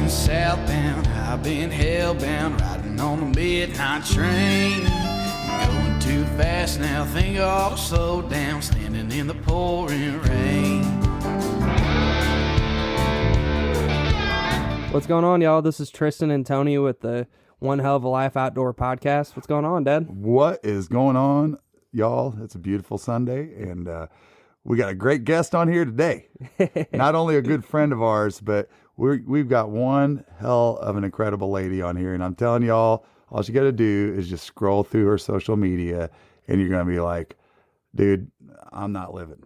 southbound, I've been hellbound, riding on the midnight train. Going too fast now, think I ought to slow down, standing in the pouring rain. What's going on, y'all? This is Tristan and Tony with the One Hell of a Life Outdoor Podcast. What's going on, Dad? What is going on, y'all? It's a beautiful Sunday, and we got a great guest on here today. Not only a good friend of ours, but we've got one hell of an incredible lady on here, and I'm telling y'all, all you got to do is just scroll through her social media, and you're going to be like, dude, I'm not living.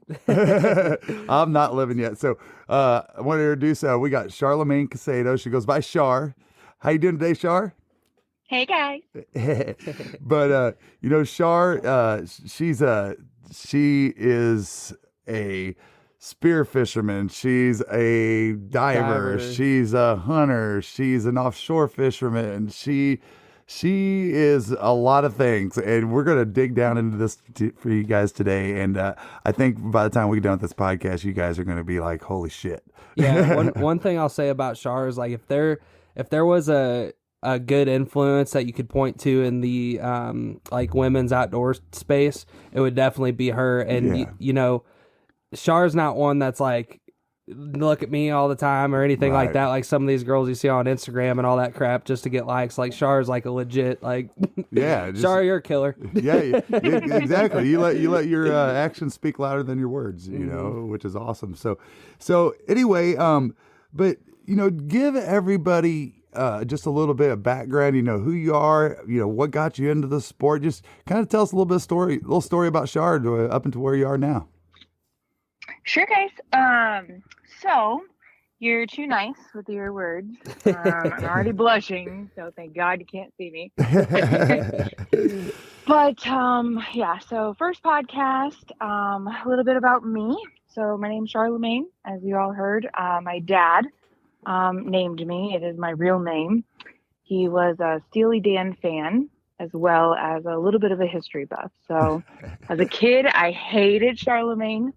I'm not living yet. So I want to introduce, we got Charlamain Caycedo. She goes by Char. How you doing today, Char? Hey, guys. But, Char, she is a spear fisherman. She's a diver. She's a hunter. She's an offshore fisherman. She is a lot of things, and we're going to dig down into this for you guys today. And I think by the time we get done with this podcast, you guys are going to be like, holy shit. Yeah. One thing I'll say about Char is, like, if there was a good influence that you could point to in the like women's outdoor space, it would definitely be her. And Char's not one that's like, look at me all the time or anything like that, like some of these girls you see on Instagram and all that crap just to get likes. Like, Char's like a legit, like, Char, you're a killer. Yeah, exactly. You let your actions speak louder than your words, which is awesome. So anyway, but give everybody just a little bit of background, who you are, what got you into the sport. Just kind of tell us a little story about Char up into where you are now. Sure, guys. So you're too nice with your words. I'm already blushing, so thank God you can't see me. But so first podcast, a little bit about me. So my name's Charlamain, as you all heard. My dad named me. It is my real name. He was a Steely Dan fan, as well as a little bit of a history buff. So as a kid, I hated Charlamain.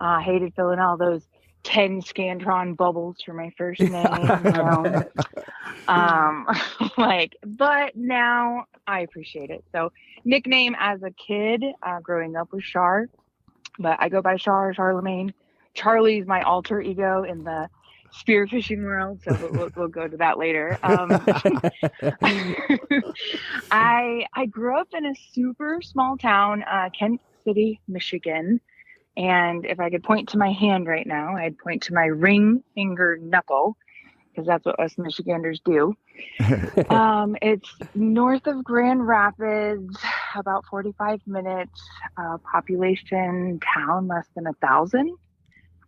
Hated filling all those 10 Scantron bubbles for my first name. But now I appreciate it. So nickname as a kid, growing up was Char, but I go by Char, Charlamain. Charlie's my alter ego in the spearfishing world, so we'll go to that later. I grew up in a super small town, Kent City, Michigan. And if I could point to my hand right now, I'd point to my ring finger knuckle, because that's what us Michiganders do. It's north of Grand Rapids, about 45 minutes, population town less than 1,000.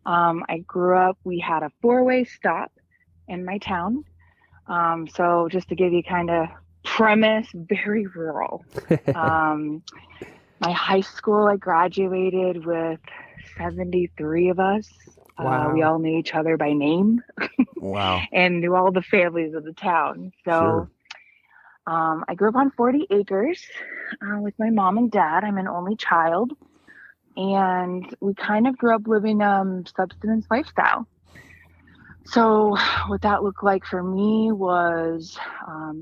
I grew up, we had a 4-way stop in my town. So just to give you kind of premise, very rural. My high school, I graduated with 73 of us. Wow. We all knew each other by name. Wow. And knew all the families of the town. So I grew up on 40 acres with my mom and dad. I'm an only child. And we kind of grew up living subsistence lifestyle. So what that looked like for me was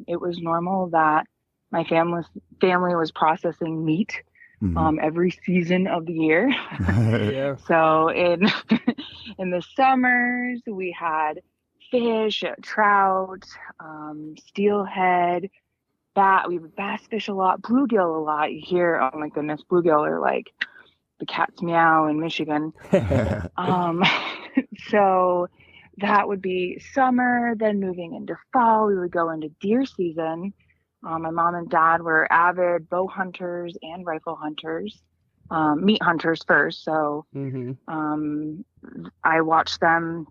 it was normal that my family was processing meat. Every season of the year. Yeah. So in the summers, we had fish, trout, steelhead, we would bass fish a lot, bluegill a lot. You hear, oh my goodness, bluegill are like the cat's meow in Michigan. So that would be summer. Then moving into fall, we would go into deer season. My mom and dad were avid bow hunters and rifle hunters, meat hunters first. So I watched them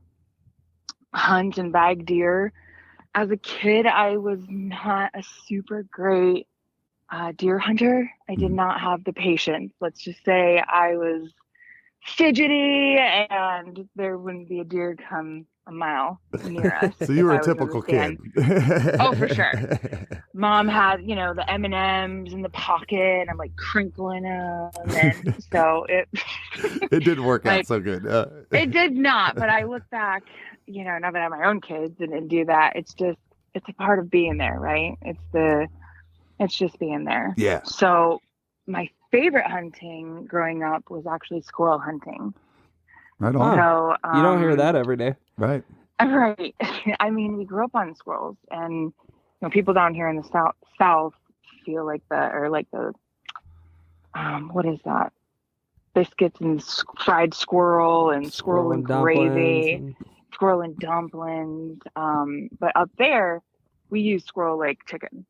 hunt and bag deer. As a kid, I was not a super great deer hunter. I did not have the patience. Let's just say I was fidgety, and there wouldn't be a deer come a mile near us. So you were if a I was in the typical kid. stand. Oh, for sure. Mom had, the M&Ms in the pocket, and I'm like crinkling them, and so it It didn't work out like, so good. it did not. But I look back, now that I have my own kids and do that, it's a part of being there, right? It's just being there. Yeah. So my favorite hunting growing up was actually squirrel hunting. Right on. So You don't hear that every day. Right. Right. I mean, we grew up on squirrels, and people down here in the south feel like the what is that? Biscuits and fried squirrel and squirrel and gravy, squirrel and dumplings. But up there, we use squirrel leg chicken.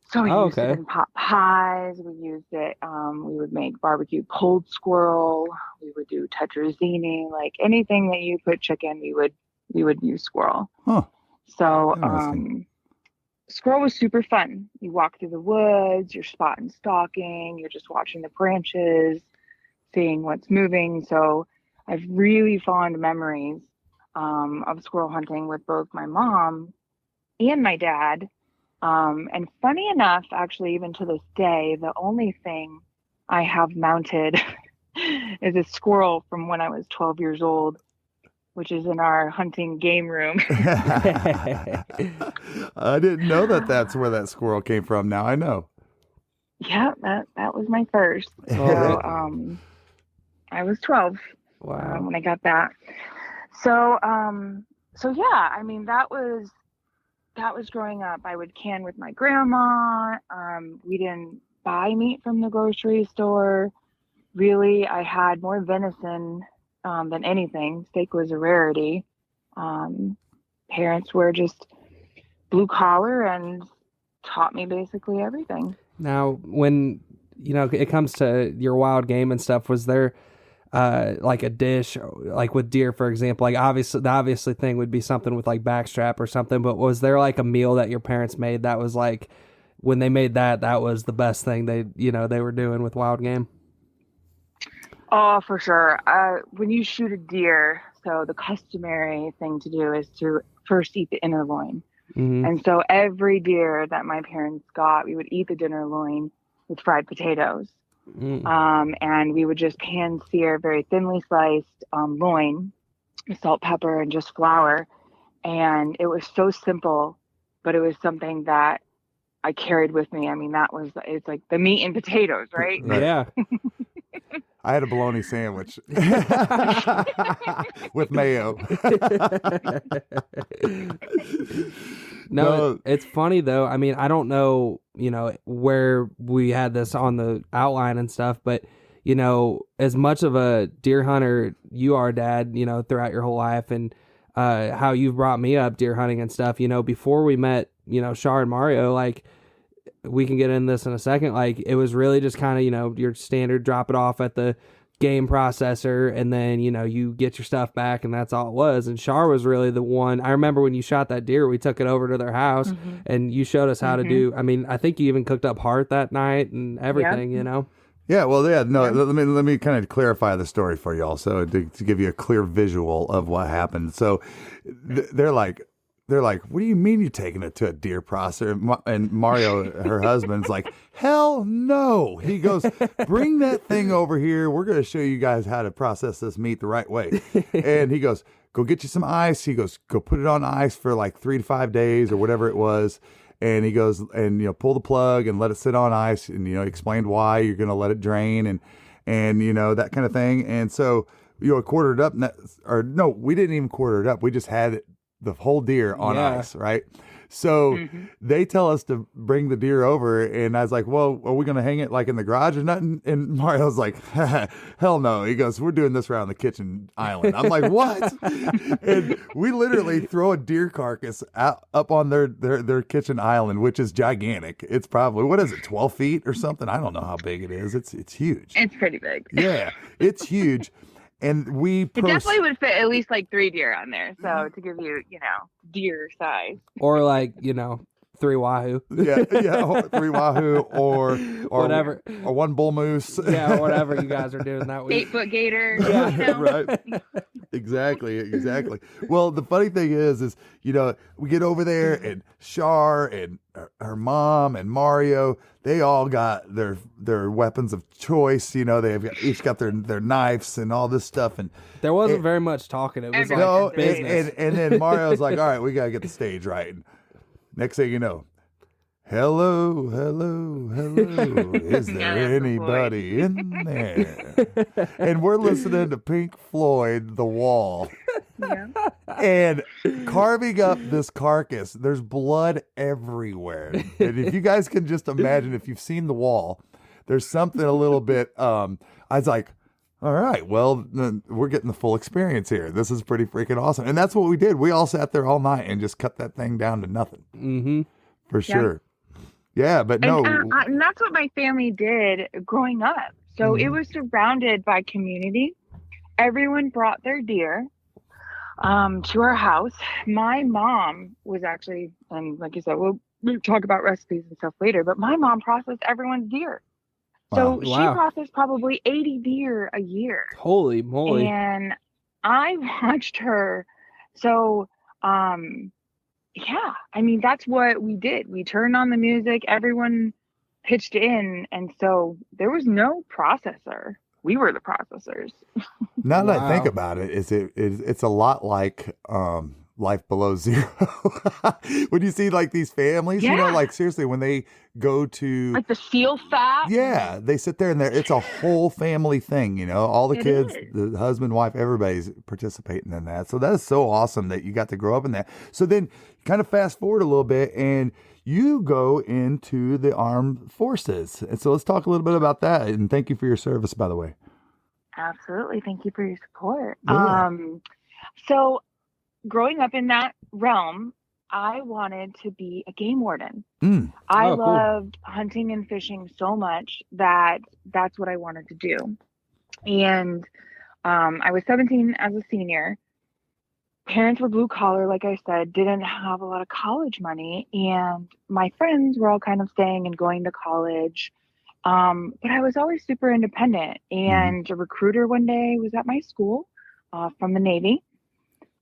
So we used it in pot pies. We used it. We would make barbecue pulled squirrel. We would do tetrazzini, like anything that you put chicken, we would use squirrel. Huh. So squirrel was super fun. You walk through the woods, you're spotting stalking, you're just watching the branches, seeing what's moving. So I've really fond memories of squirrel hunting with both my mom and my dad. And funny enough, actually, even to this day, the only thing I have mounted is a squirrel from when I was 12 years old, which is in our hunting game room. I didn't know that's where that squirrel came from. Now I know. Yeah, that was my first. So I was 12 when I got that. So yeah, I mean, that was growing up. I would can with my grandma. We didn't buy meat from the grocery store. Really, I had more venison than anything. Steak was a rarity. Parents were just blue collar and taught me basically everything. Now, when it comes to your wild game and stuff, was there like a dish, like with deer, for example? Like the obviously thing would be something with like backstrap or something. But was there like a meal that your parents made that was like, when they made that was the best thing they were doing with wild game? Oh, for sure. When you shoot a deer, so the customary thing to do is to first eat the inner loin. Mm-hmm. And so every deer that my parents got, we would eat the inner loin with fried potatoes. And we would just pan sear very thinly sliced loin with salt, pepper, and just flour. And it was so simple, but it was something that I carried with me. I mean, it's like the meat and potatoes, right? Yeah. I had a bologna sandwich with mayo. No, it's funny though. I mean, I don't know, where we had this on the outline and stuff, but as much of a deer hunter you are, Dad, throughout your whole life, and how you've brought me up deer hunting and stuff, before we met, Char and Mario, like, we can get into this in a second. Like, it was really just kind of, your standard drop it off at the game processor, and then, you get your stuff back, and that's all it was. And Char was really the one. I remember when you shot that deer, we took it over to their house, and you showed us how to do, I mean, I think you even cooked up heart that night and everything, Yeah, well, yeah, no. Let me kind of clarify the story for y'all, so to give you a clear visual of what happened. So they're like, what do you mean you're taking it to a deer processor? And Mario, her husband's like, hell no. He goes, bring that thing over here. We're going to show you guys how to process this meat the right way. And he goes, go get you some ice. He goes, go put it on ice for like 3 to 5 days or whatever it was. And he goes, and pull the plug and let it sit on ice, and explained why you're going to let it drain and that kind of thing. And so quartered up, no, we didn't even quarter it up. We just had the whole deer on ice, right? So they tell us to bring the deer over, and I was like, well, are we going to hang it like in the garage or nothing? And Mario's like, hell no. He goes, we're doing this around the kitchen island. I'm like, what? And we literally throw a deer carcass up on their kitchen island, which is gigantic. It's probably, what is it, 12 feet or something? I don't know how big it is. It's huge. It's pretty big. Yeah, it's huge. And it definitely would fit at least like 3 deer on there. So to give you, deer size. Or like, 3 Wahoo. Yeah, 3 Wahoo or Whatever. or 1 bull moose. Yeah, whatever you guys are doing that week. 8-foot gator. Yeah. You know? Right. Exactly. Well, the funny thing is, we get over there and Char and her mom and Mario, they all got their weapons of choice. Each got their knives and all this stuff. And There wasn't very much talking. It was no, like business. and then Mario's like, all right, we got to get the stage right. And next thing you know, hello. Is there Yeah, anybody in there? And we're listening to Pink Floyd, The Wall. Yeah. And carving up this carcass, there's blood everywhere. And if you guys can just imagine, if you've seen The Wall, there's something a little bit, I was like, all right, well, then we're getting the full experience here. This is pretty freaking awesome. And that's what we did. We all sat there all night and just cut that thing down to nothing. Mm-hmm. For sure. Yeah, but no. And that's what my family did growing up. So it was surrounded by community. Everyone brought their deer to our house. My mom was actually, and like you said, we'll talk about recipes and stuff later, but my mom processed everyone's deer. So she processed probably 80 deer a year. Holy moly. And I watched her. So, yeah, I mean, that's what we did. We turned on the music, everyone pitched in. And so there was no processor. We were the processors. Now that I think about it, it's a lot like Life Below Zero. When you see like these families, like seriously, when they go to like the seal fat. Yeah, they sit there and it's a whole family thing, all the kids, the husband, wife, everybody's participating in that. So that is so awesome that you got to grow up in that. So then kind of fast forward a little bit and you go into the armed forces. And so let's talk a little bit about that. And thank you for your service, by the way. Absolutely. Thank you for your support. Yeah. So growing up in that realm, I wanted to be a game warden. I loved hunting and fishing so much that that's what I wanted to do. And I was 17 as a senior. Parents were blue collar, like I said, didn't have a lot of college money. And my friends were all kind of staying and going to college. But I was always super independent. And a recruiter one day was at my school from the Navy.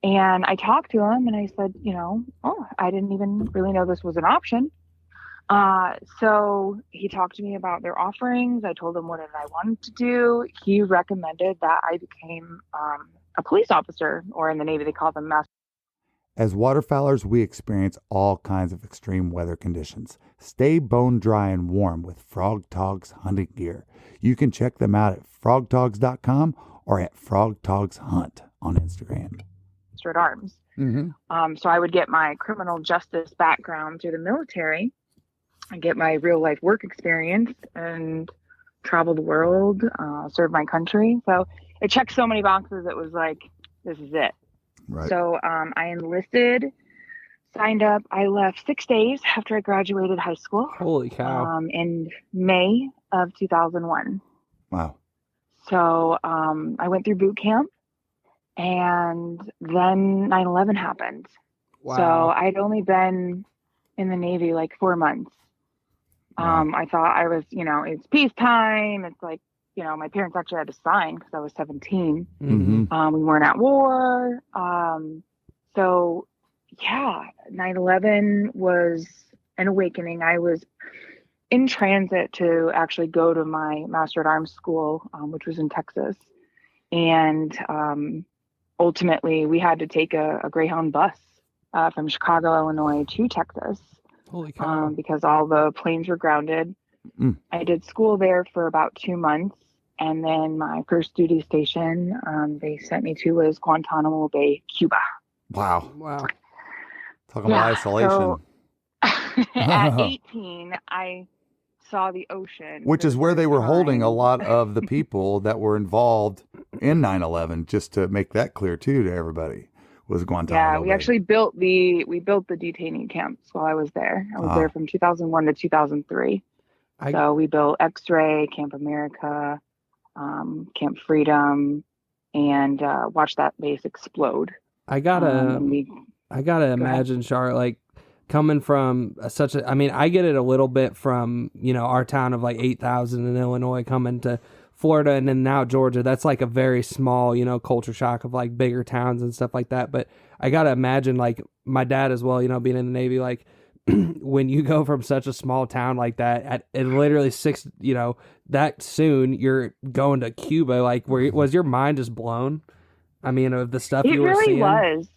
And I talked to him and I said, I didn't even really know this was an option. So he talked to me about their offerings. I told him what I wanted to do. He recommended that I became a police officer, or in the Navy, they call them master. As waterfowlers, we experience all kinds of extreme weather conditions. Stay bone dry and warm with Frog Togs hunting gear. You can check them out at frogtogs.com or at Frog Togs Hunt on Instagram. At arms. So I would get my criminal justice background through the military. I get my real life work experience and travel the world, serve my country. So it checked so many boxes. It was like, this is it. Right. So I enlisted, signed up. I left 6 days after I graduated high school. Holy cow. In May of 2001. Wow. So I went through boot camp. And then 9/11 happened. Wow. So I'd only been in the Navy like 4 months. I thought I was, it's peacetime. It's like, my parents actually had to sign because I was 17. We weren't at war. So yeah, 9/11 was an awakening. I was in transit to actually go to my Master at Arms school, which was in Texas. And ultimately, we had to take a Greyhound bus from Chicago, Illinois to Texas. Holy cow. Because all the planes were grounded. I did school there for about 2 months. And then my first duty station they sent me to was Guantanamo Bay, Cuba. Wow. Talking about isolation. So at 18, I saw the ocean. Which is where they were holding a lot of the people that were involved in 9/11, just to make that clear too to everybody, was Guantanamo Yeah, we Bay. actually built the detainee camps while I was there. I was there from 2001 to 2003. So we built X-Ray, Camp America, Camp Freedom, and watched that base explode. I gotta imagine, Char, like coming from I mean, I get it a little bit from, our town of like 8,000 in Illinois coming to Florida and then now Georgia. That's like a very small, culture shock of like bigger towns and stuff like that. But I got to imagine like my dad as well, being in the Navy, like when you go from such a small town like that at literally that soon you're going to Cuba, like was your mind just blown? I mean, of the stuff you were seeing? It really was.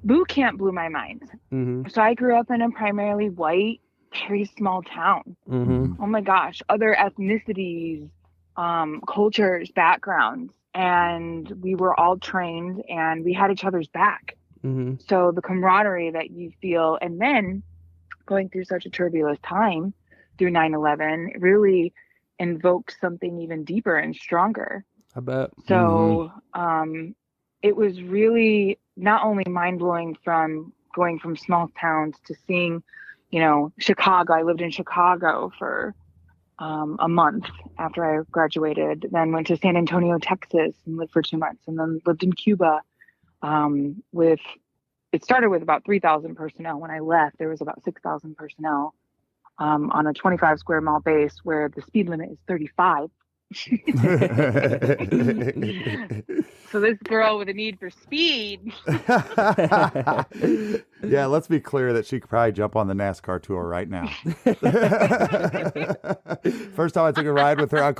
Boot camp blew my mind. Mm-hmm. So I grew up in a primarily white, very small town. Mm-hmm. Oh my gosh, other ethnicities, cultures, backgrounds, and we were all trained and we had each other's back. Mm-hmm. So the camaraderie that you feel, and then going through such a turbulent time through 9/11 really invokes something even deeper and stronger. I bet. So it was really not only mind-blowing from going from small towns to seeing, Chicago. I lived in Chicago for a month after I graduated, then went to San Antonio, Texas, and lived for 2 months, and then lived in Cuba. It started with about 3,000 personnel. When I left, there was about 6,000 personnel on a 25 square mile base where the speed limit is 35. So this girl with a need for speed. Yeah, let's be clear that she could probably jump on the NASCAR tour right now. First time I took a ride with her, I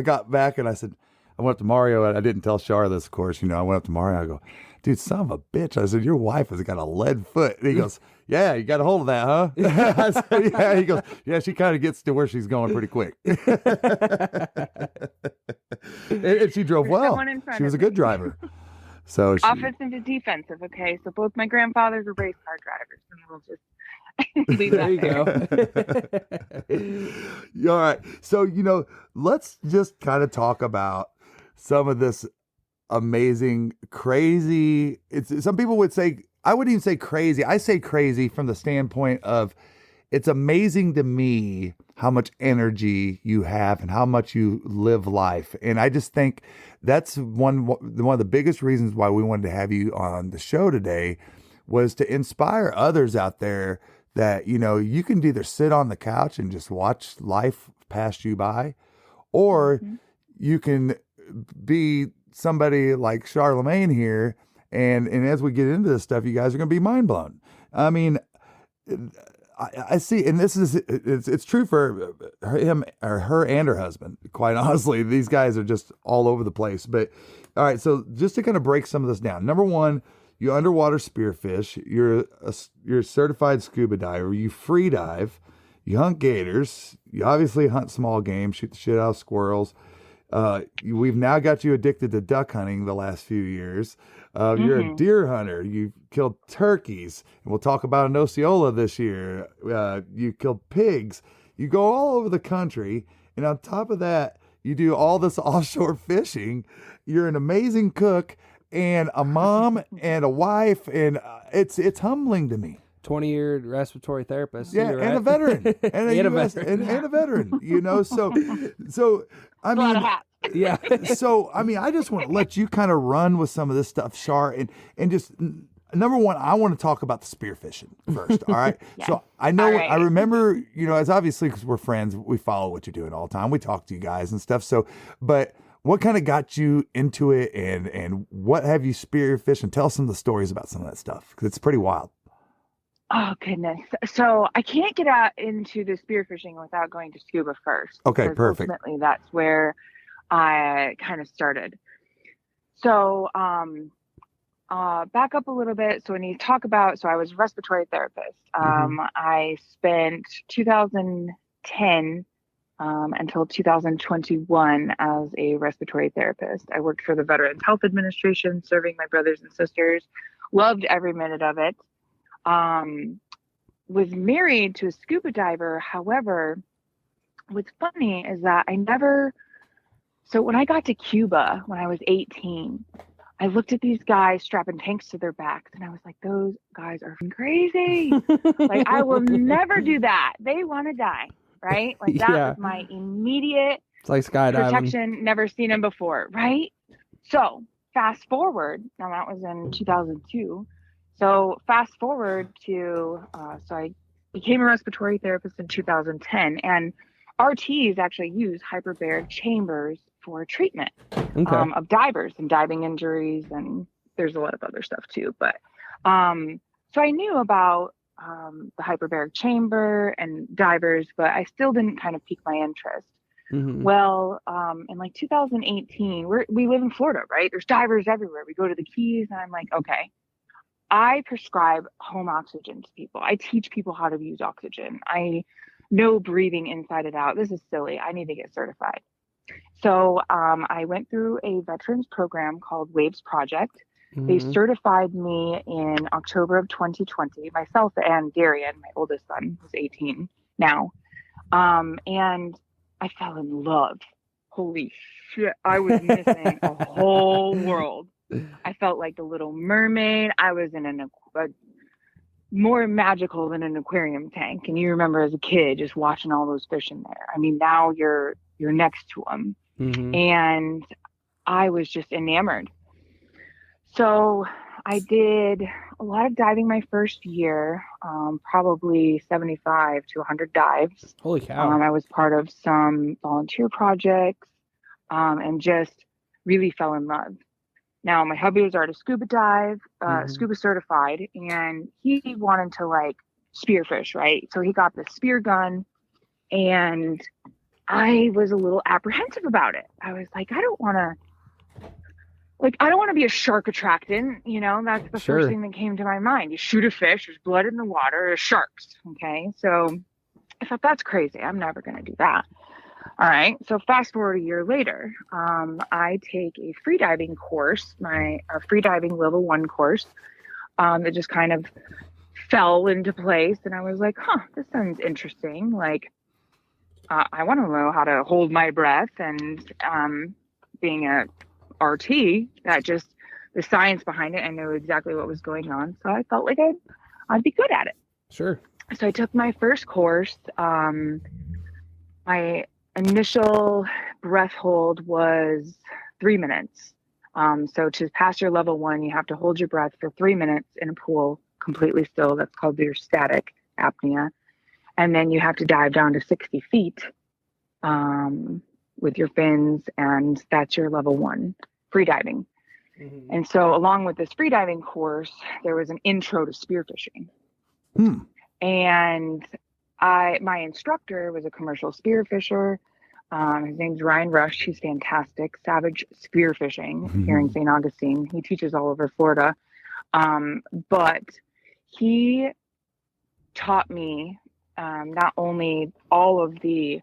got back and I said, I went up to Mario, and I didn't tell Char this, of course. I went up to Mario, I go, dude, son of a bitch. I said, your wife has got a lead foot. And he goes, yeah, you got a hold of that, huh? I said, yeah. He goes, yeah, she kind of gets to where she's going pretty quick. And she drove well. She was a good driver. So Offensive to defensive, okay? So both my grandfathers were race car drivers, and we'll just leave that There you go. All right. So, let's just kind of talk about some of this amazing, crazy. Some people would say, I wouldn't even say crazy. I say crazy from the standpoint of it's amazing to me how much energy you have and how much you live life. And I just think that's one of the biggest reasons why we wanted to have you on the show today was to inspire others out there that, you can either sit on the couch and just watch life pass you by, or you can be somebody like Charlamain here. And as we get into this stuff, you guys are going to be mind blown. I mean, I see, and it's true for him or her and her husband. Quite honestly, these guys are just all over the place. But all right, so just to kind of break some of this down. Number one, you underwater spearfish. You're a certified scuba diver. You free dive. You hunt gators. You obviously hunt small game. Shoot the shit out of squirrels. We've now got you addicted to duck hunting the last few years. You're a deer hunter. You've killed turkeys. And we'll talk about an Osceola this year. You killed pigs. You go all over the country. And on top of that, you do all this offshore fishing. You're an amazing cook and a mom and a wife. And it's humbling to me. 20-year respiratory therapist. Yeah, and a veteran. And a veteran, so I mean, yeah. So, I mean, I just want to let you kind of run with some of this stuff, Char, and just, number one, I want to talk about the spearfishing first, all right? Yeah. So, I know, right. I remember, as obviously, because we're friends, we follow what you're doing all the time. We talk to you guys and stuff, so, but what kind of got you into it, and what have you spearfished, and tell us some of the stories about some of that stuff, because it's pretty wild. Oh, goodness. So I can't get out into the spearfishing without going to scuba first. Okay, perfect. Ultimately, that's where I kind of started. So back up a little bit. So when you talk about, so I was a respiratory therapist. I spent 2010 until 2021 as a respiratory therapist. I worked for the Veterans Health Administration, serving my brothers and sisters. Loved every minute of it. Was married to a scuba diver. However, what's funny is that so when I got to Cuba when I was 18, I looked at these guys strapping tanks to their backs and I was like, those guys are crazy. Like, I will never do that. They want to die, right? Like, that was my immediate it's like skydiving. protection. Never seen them before, right? So fast forward, now that was in 2002. So fast forward to, so I became a respiratory therapist in 2010, and RTs actually use hyperbaric chambers for treatment Okay. of divers and diving injuries, and there's a lot of other stuff too. But so I knew about the hyperbaric chamber and divers, but I still didn't kind of pique my interest. Mm-hmm. Well, in like 2018, we live in Florida, right? There's divers everywhere. We go to the Keys, and I'm like, okay, I prescribe home oxygen to people. I teach people how to use oxygen. I know breathing inside and out. This is silly. I need to get certified. So I went through a veterans program called Waves Project. They Mm-hmm. certified me in October of 2020, myself and Darian, my oldest son, who's 18 now. And I fell in love. Holy shit. I was missing a whole world. I felt like the Little Mermaid. I was in more magical than an aquarium tank. And you remember as a kid just watching all those fish in there. I mean, now you're next to them. Mm-hmm. And I was just enamored. So I did a lot of diving my first year, probably 75 to 100 dives. Holy cow. I was part of some volunteer projects and just really fell in love. Now, my hubby was already scuba scuba certified, and he wanted to like spearfish, right? So he got the spear gun, and I was a little apprehensive about it. I was like, I don't want to be a shark attractant, that's the Sure. first thing that came to my mind. You shoot a fish, there's blood in the water, there's sharks. Okay. So I thought, that's crazy. I'm never going to do that. All right. So fast forward a year later, I take a freediving course, my freediving level 1 course, that just kind of fell into place. And I was like, this sounds interesting. Like, I want to know how to hold my breath, and being a RT, that just the science behind it, I knew exactly what was going on. So I felt like I'd be good at it. Sure. So I took my first course. My initial breath hold was 3 minutes. So to pass your level 1, you have to hold your breath for 3 minutes in a pool completely still. That's called your static apnea. And then you have to dive down to 60 feet with your fins, and that's your level 1 freediving. Mm-hmm. And so along with this freediving course, there was an intro to spearfishing. And my instructor was a commercial spearfisher. His name's Ryan Rush. He's fantastic. Savage Spearfishing here in St. Augustine. He teaches all over Florida. But he taught me not only all of the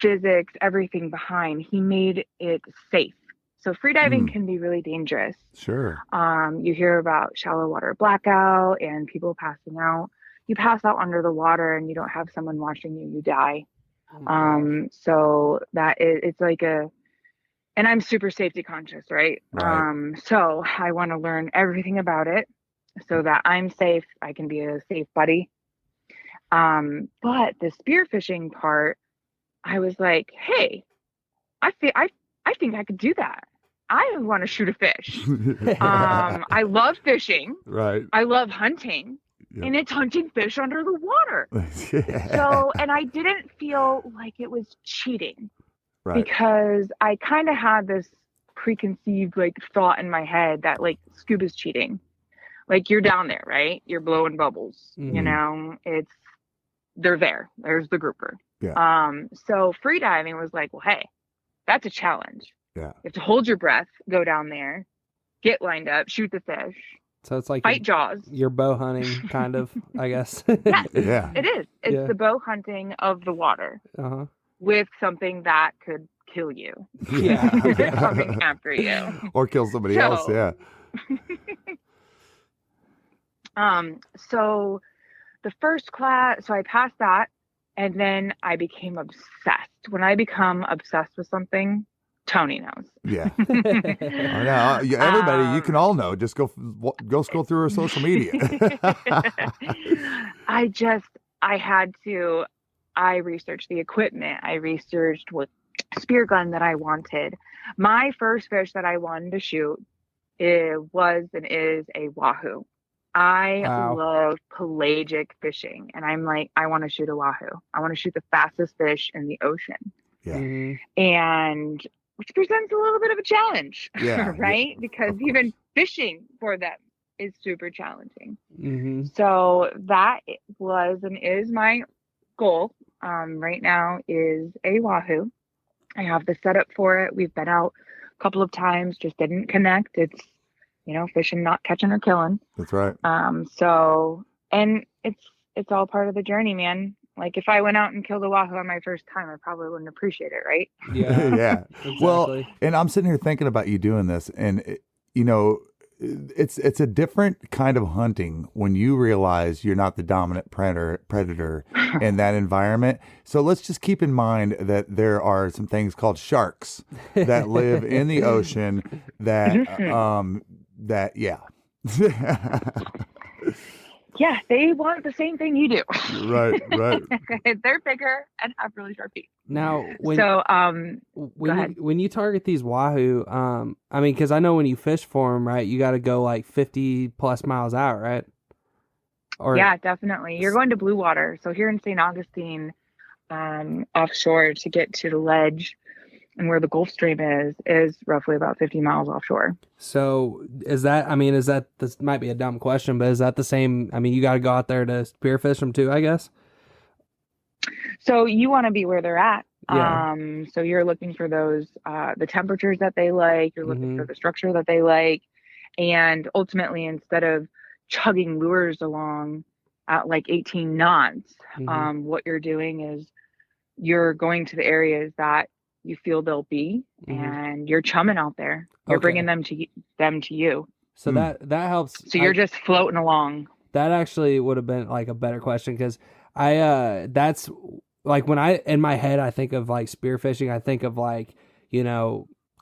physics, everything behind, he made it safe. So freediving can be really dangerous. Sure. You hear about shallow water blackout and people passing out. You pass out under the water and you don't have someone watching you, you die. So it's like and I'm super safety conscious, right? Right. So I want to learn everything about it so that I'm safe. I can be a safe buddy. But the spearfishing part, I was like, hey, I think I could do that. I want to shoot a fish. I love fishing. Right. I love hunting. Yep. And it's hunting fish under the water. Yeah. So, and I didn't feel like it was cheating, Right. because I kind of had this preconceived like thought in my head that like scuba's cheating. Like you're down there, right? You're blowing bubbles, they're there. There's the grouper. Yeah. So freediving was like, well, hey, that's a challenge. Yeah. You have to hold your breath, go down there, get lined up, shoot the fish, So it's like fight jaws. you're bow hunting, kind of, I guess. Yes, Yeah. it is. It's Yeah. the bow hunting of the water Uh-huh. with something that could kill you. Yeah. Coming after you. Or kill somebody else. Yeah. So the first class, so I passed that, and then I became obsessed. When I become obsessed with something, Tony knows. Yeah. Everybody, you can all know. Just go scroll through her social media. I researched the equipment. I researched what spear gun that I wanted. My first fish that I wanted to shoot was and is a wahoo. I Wow. love pelagic fishing, and I'm like, I want to shoot a wahoo. I want to shoot the fastest fish in the ocean, Yeah. Mhm. and which presents a little bit of a challenge, Yeah. right? Because Of course. even fishing for them is super challenging. Mhm. So that was and is my goal. Right now is a wahoo. I have the setup for it. We've been out a couple of times, just didn't connect. It's, fishing, not catching or killing. That's right. And it's all part of the journey, man. Like if I went out and killed a wahoo on my first time, I probably wouldn't appreciate it, right? Yeah. Yeah. Exactly. Well, and I'm sitting here thinking about you doing this, and it's a different kind of hunting when you realize you're not the dominant predator in that environment. So let's just keep in mind that there are some things called sharks that live in the ocean that yeah. Yeah, they want the same thing you do. Right. They're bigger and have really sharp teeth. Now, when So, when ahead. you target these wahoo, I mean, because I know when you fish for them, right, you got to go like 50 plus miles out, right? Or Yeah, definitely. You're going to blue water. So here in St. Augustine, offshore to get to the ledge and where the Gulf Stream is roughly about 50 miles offshore. So is that? I mean, is that? This might be a dumb question, but is that the same? I mean, you got to go out there to spearfish them too, I guess. So you want to be where they're at. Yeah. So you're looking for those, the temperatures that they like. You're looking for the structure that they like, and ultimately, instead of chugging lures along at like 18 knots, what you're doing is you're going to the areas that you feel they'll be, and you're chumming out there. You're Okay. bringing them to you. So that helps. So you're just floating along. That actually would have been like a better question because that's like when I in my head I think of like spearfishing, I think of like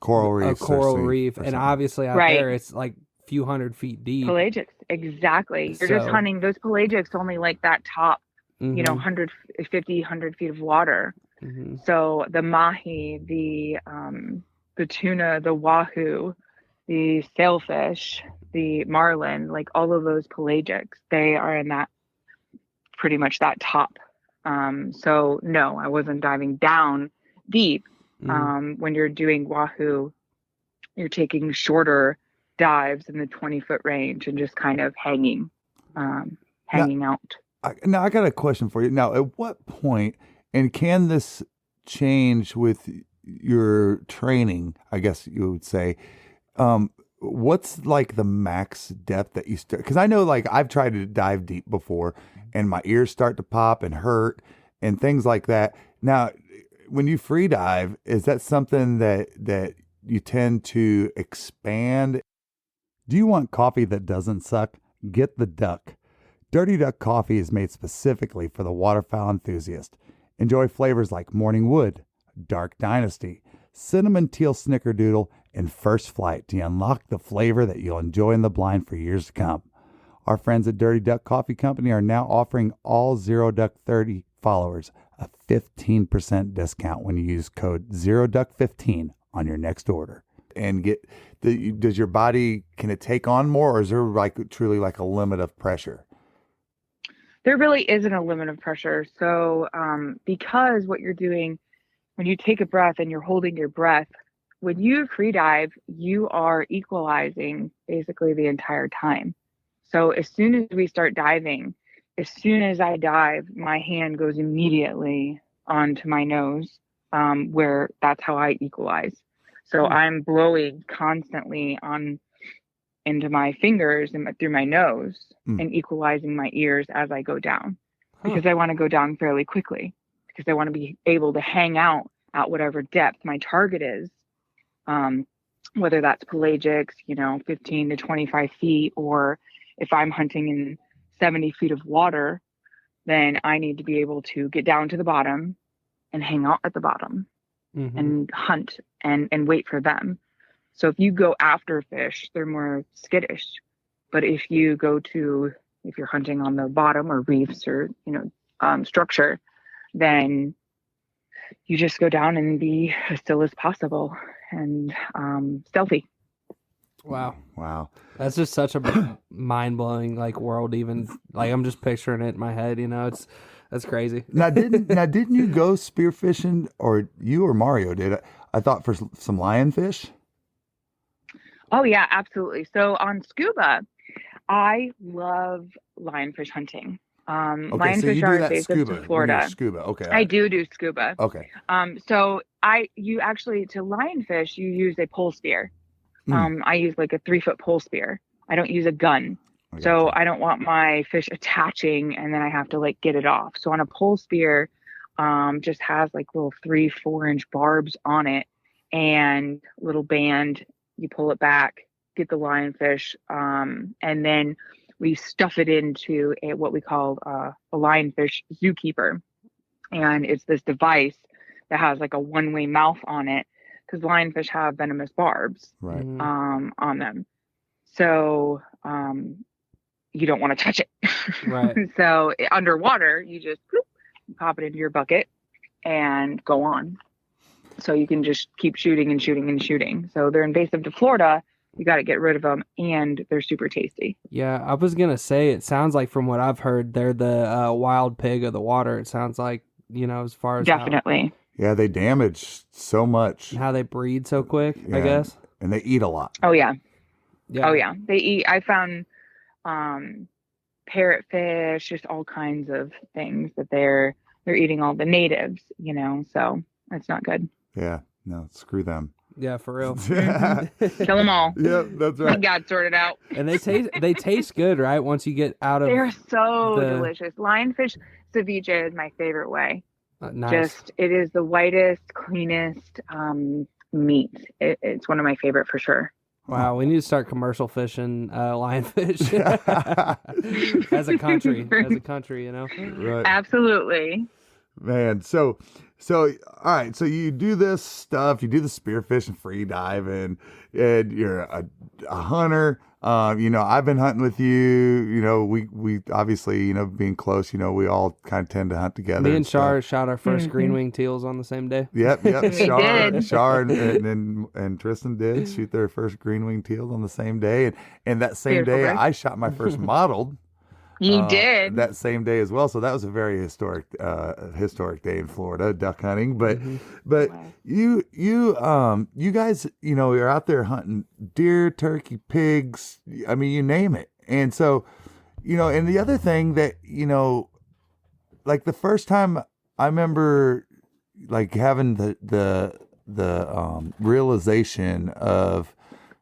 Coral reef. a coral reef, and obviously out there it's like a few 100 feet deep. Pelagics, exactly. You're just hunting those pelagics only like that top, 100 feet of water. So the mahi, the tuna, the wahoo, the sailfish, the marlin, like all of those pelagics, they are in that pretty much that top. So no, I wasn't diving down deep. When you're doing wahoo, you're taking shorter dives in the 20-foot range and just kind of hanging out. Now I got a question for you. Now, at what point, and can this change with your training, I guess you would say, what's like the max depth that you start? Because I know like I've tried to dive deep before and my ears start to pop and hurt and things like that. Now, when you free dive, is that something that you tend to expand? Do you want coffee that doesn't suck? Get the Duck. Dirty Duck coffee is made specifically for the waterfowl enthusiast. Enjoy flavors like Morning Wood, Dark Dynasty, Cinnamon Teal Snickerdoodle, and First Flight to unlock the flavor that you'll enjoy in the blind for years to come. Our friends at Dirty Duck Coffee Company are now offering all Zero Duck 30 followers a 15% discount when you use code ZeroDuck15 on your next order. And does your body, can it take on more, or is there like truly like a limit of pressure? There really isn't a limit of pressure. So because what you're doing when you take a breath and you're holding your breath, when you free dive, you are equalizing basically the entire time. So as soon as we start diving, as soon as I dive, my hand goes immediately onto my nose, where that's how I equalize. So I'm blowing constantly into my fingers and through my nose and equalizing my ears as I go down, because I want to go down fairly quickly, because I want to be able to hang out at whatever depth my target is, whether that's pelagics, 15 to 25 feet, or if I'm hunting in 70 feet of water, then I need to be able to get down to the bottom and hang out at the bottom and hunt and wait for them. So if you go after fish, they're more skittish. But if you're hunting on the bottom or reefs or, structure, then you just go down and be as still as possible and stealthy. Wow. Wow. That's just such a mind blowing like world. Even like I'm just picturing it in my head. You know, that's crazy. Now didn't you go spearfishing, or you or Mario did? I thought for some lionfish. Oh yeah, absolutely. So on scuba, I love lionfish hunting. Okay, so you Lionfish do are that invasive scuba to when you're Florida. scuba. Okay, all I right. do scuba. Okay. So you actually, to lionfish, you use a pole spear. Mm. I use like a 3-foot pole spear. I don't use a gun. I got So you. I don't want my fish attaching and then I have to like get it off. So on a pole spear, just has like little 3-4 inch barbs on it and little band. You pull it back, get the lionfish, and then we stuff it into what we call a lionfish zookeeper. And it's this device that has like a one-way mouth on it because lionfish have venomous barbs Right. on them. So you don't want to touch it. Right. So underwater, you just pop it into your bucket and go on. So you can just keep shooting and shooting and shooting. So they're invasive to Florida. You got to get rid of them, and they're super tasty. Yeah, I was gonna say it sounds like from what I've heard, they're the wild pig of the water. It sounds like, you know, as far as Definitely. Yeah, they damage so much. how they breed so quick. I Yeah. guess. And they eat a lot. Oh yeah. Yeah. Oh yeah. They eat. I found parrotfish, just all kinds of things that they're eating all the natives. You know, so it's not good. Yeah. No, screw them. Yeah, for real. Kill them all. Yep, that's Let right. God sort it out. And they taste good, right? Once you get out of They're so the- delicious. Lionfish ceviche is my favorite way. nice. It is the whitest, cleanest meat. It's one of my favorite for sure. Wow, we need to start commercial fishing lionfish as a country, you know. Right. Absolutely. Man, so all right, so you do this stuff, you do the spearfishing, free diving, and you're a hunter. You know, I've been hunting with you. You know, we obviously, you know, being close, you know, we all kind of tend to hunt together. Me and stuff. Char shot our first green wing teals on the same day. Yep. We did. Char and Tristan did shoot their first green wing teals on the same day, and that same Beautiful, day right? I shot my first mottled. You did. That same day as well. So that was a very historic day in Florida, duck hunting. But Wow. you guys, you know, you're out there hunting deer, turkey, pigs. I mean, you name it. And so, you know, and the other thing that, you know, like the first time I remember like having the realization of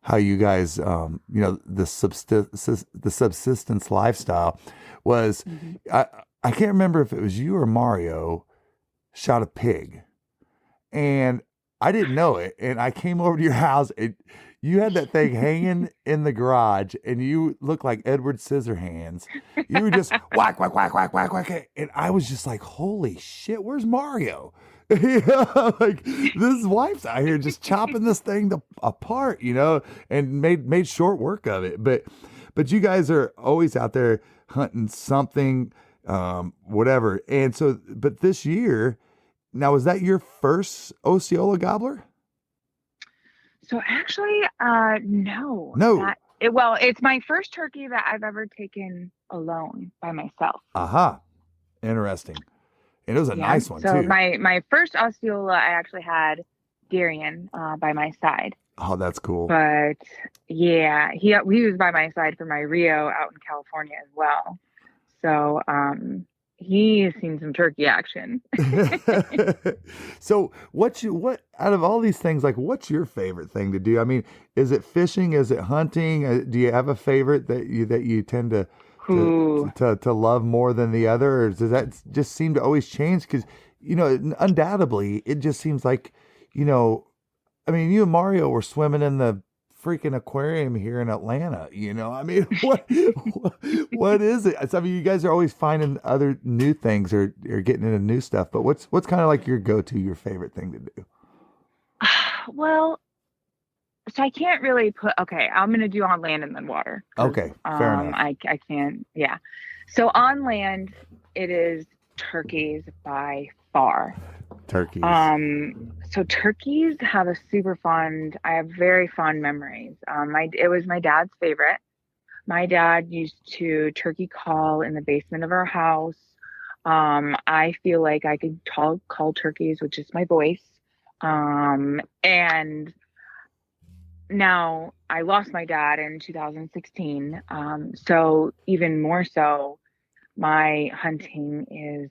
how you guys, you know, the subsistence lifestyle was, I can't remember if it was you or Mario shot a pig, and I didn't know it, and I came over to your house, and you had that thing hanging in the garage, and you looked like Edward Scissorhands. You were just whack, whack, whack, whack, whack, whack, and I was just like, holy shit, where's Mario? Yeah, like this wife's out here just chopping this thing apart, you know, and made short work of it. But you guys are always out there hunting something, whatever. And so, but this year, now, was that your first Osceola gobbler? So actually, no. No. Well, it's my first turkey that I've ever taken alone by myself. Aha, interesting. And it was a Yeah. nice one So too. my first Osceola, I actually had Darian by my side. Oh, that's cool. But yeah, he was by my side for my Rio out in California as well. So he's seen some turkey action. So what out of all these things, like what's your favorite thing to do? I mean, is it fishing? Is it hunting? Do you have a favorite that you tend to love more than the other, or does that just seem to always change? Because, you know, undoubtedly it just seems like, you know, I mean, you and Mario were swimming in the freaking aquarium here in Atlanta, you know. I mean, what is it? I mean, you guys are always finding other new things or getting into new stuff, but what's kind of like your go-to, your favorite thing to do? Well, so I can't really I'm going to do on land and then water. Okay, fair enough. I can't, yeah. So on land, it is turkeys by far. Turkeys. So turkeys have I have very fond memories. It was my dad's favorite. My dad used to turkey call in the basement of our house. I feel like I could call turkeys with just my voice. And now I lost my dad in 2016. So even more so, my hunting is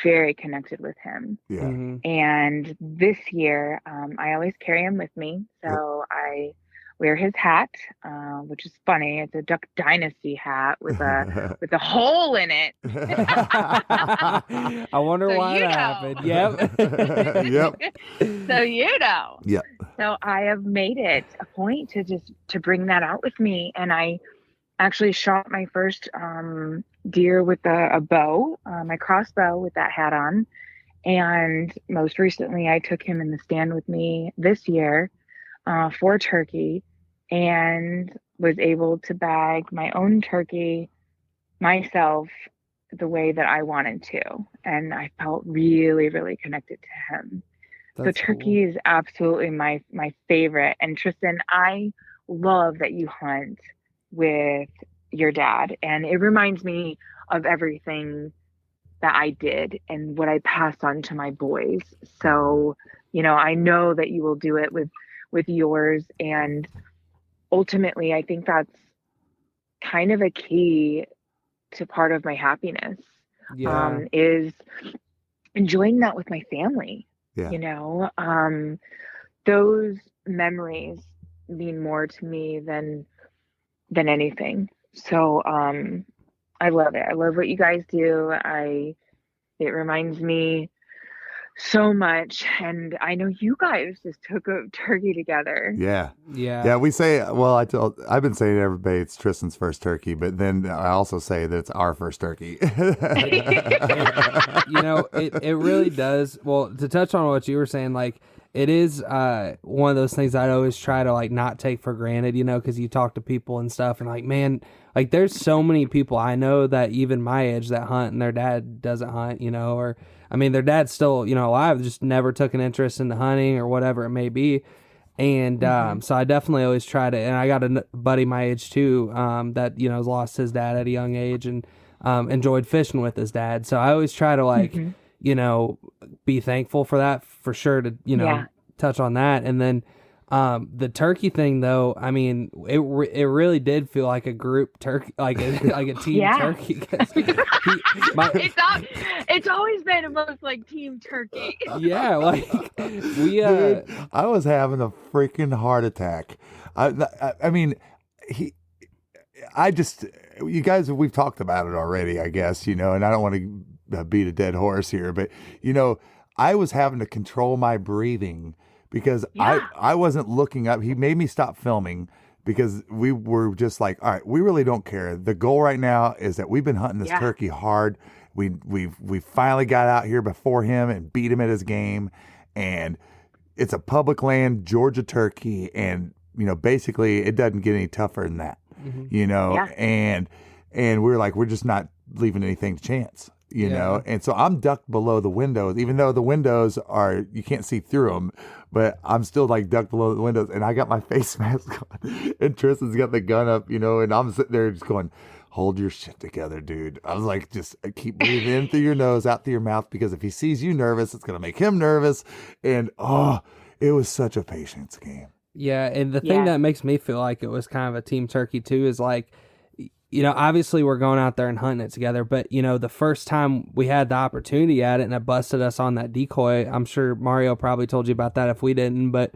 very connected with him. Yeah. Mm-hmm. And this year, I always carry him with me. So I wear his hat, which is funny. It's a Duck Dynasty hat with a hole in it. I wonder why that happened. Yep. Yep. So you know. Yep. So I have made it a point to bring that out with me, and I actually shot my first deer with a bow, my crossbow with that hat on. And most recently, I took him in the stand with me this year for turkey, and was able to bag my own turkey myself the way that I wanted to. And I felt really, really connected to him. That's so turkey is absolutely my favorite. And Tristan, I love that you hunt with your dad, and it reminds me of everything that I did and what I passed on to my boys. So, I know that you will do it with yours, and ultimately I think that's kind of a key to part of my happiness. Yeah. Is enjoying that with my family. Yeah. Those memories mean more to me than anything. So I love it. I love what you guys do. It reminds me so much, and I know you guys just took a turkey together. Yeah. Yeah. We say, well, I've been saying to everybody it's Tristan's first turkey, but then I also say that it's our first turkey. It really does. Well, to touch on what you were saying, like, it is one of those things I'd always try to like not take for granted, because you talk to people and stuff, and like, man, like there's so many people I know that even my age that hunt and their dad doesn't hunt, or I mean their dad's still alive, just never took an interest in the hunting or whatever it may be. And so I definitely always try to, and I got a buddy my age too that has lost his dad at a young age and enjoyed fishing with his dad. So I always try to like be thankful for that, for sure, to touch on that. And then the turkey thing though, I mean it really did feel like a group turkey, like a team turkey. It's always been almost like team turkey. Yeah, like we Dude, I was having a freaking heart attack. I mean, you guys, we've talked about it already, I guess, and I don't want to beat a dead horse here, but I was having to control my breathing because I wasn't looking up. He made me stop filming because we were just like, all right, we really don't care. The goal right now is that we've been hunting this turkey hard. We finally got out here before him and beat him at his game, and it's a public land Georgia turkey, and basically it doesn't get any tougher than that. And we're like, we're just not leaving anything to chance. And so I'm ducked below the windows, even though the windows you can't see through them, but I'm still like ducked below the windows, and I got my face mask on, and Tristan's got the gun up, and I'm sitting there just going, hold your shit together, dude. I was like, just keep breathing in through your nose, out through your mouth, because if he sees you nervous, it's going to make him nervous. And it was such a patience game. Yeah. And the thing that makes me feel like it was kind of a team turkey too is like, obviously we're going out there and hunting it together, but the first time we had the opportunity at it and it busted us on that decoy, I'm sure Mario probably told you about that if we didn't, but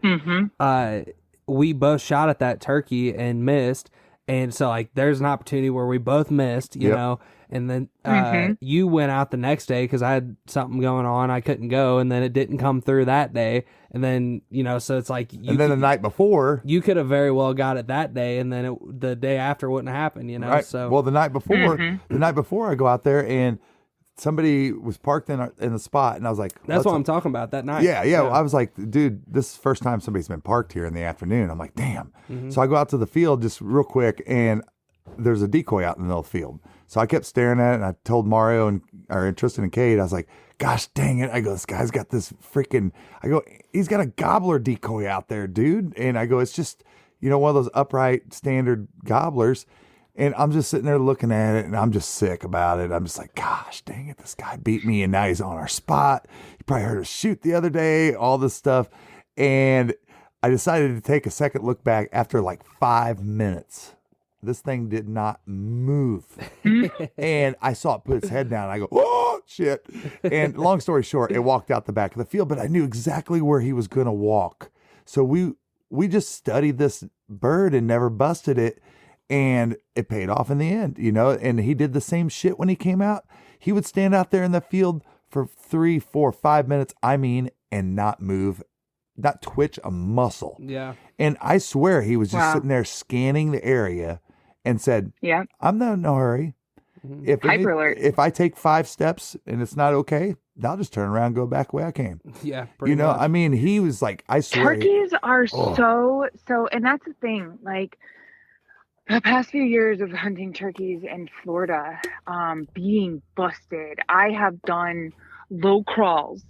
we both shot at that turkey and missed. And so like there's an opportunity where we both missed, you know, and then you went out the next day because I had something going on, I couldn't go, and then it didn't come through that day. And then, so it's like the night before you could have very well got it that day, and then the day after wouldn't happen, Right. So well, the night before I go out there and somebody was parked in the spot, and I was like, that's what I'm talking about, that night. Yeah. I was like, dude, this is the first time somebody's been parked here in the afternoon. I'm like, damn. So I go out to the field just real quick, and there's a decoy out in the middle of the field. So I kept staring at it, and I told Mario or Tristan and Cade, I was like, gosh dang it. I go, this guy's got this freaking, he's got a gobbler decoy out there, dude. And I go, it's just, one of those upright standard gobblers. And I'm just sitting there looking at it, and I'm just sick about it. I'm just like, gosh dang it, this guy beat me, and now he's on our spot. He probably heard us shoot the other day, all this stuff. And I decided to take a second look back after like 5 minutes. This thing did not move. And I saw it put its head down. And I go, oh, shit. And long story short, it walked out the back of the field, but I knew exactly where he was going to walk. So we just studied this bird and never busted it. And it paid off in the end, and he did the same shit when he came out. He would stand out there in the field for 3, 4, 5 minutes, and not move, not twitch a muscle. Yeah. And I swear he was just sitting there scanning the area and said, yeah, I'm not in no hurry. If I take 5 steps and it's not okay, I'll just turn around and go back the way I came. Yeah. Much. I mean, he was like, I swear. Turkeys are so, and that's the thing, like, the past few years of hunting turkeys in Florida, being busted, I have done low crawls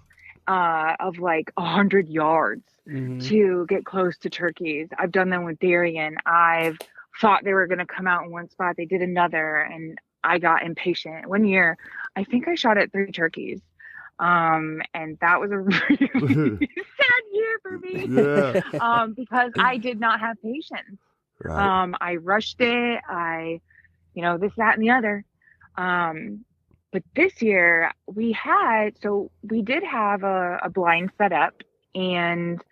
of like 100 yards to get close to turkeys. I've done them with Darien. I've thought they were going to come out in one spot. They did another, and I got impatient. One year, I think I shot at 3 turkeys. And that was a really sad year for me because I did not have patience. Right. I rushed it. This, that, and the other. But this year we did have a blind set up, and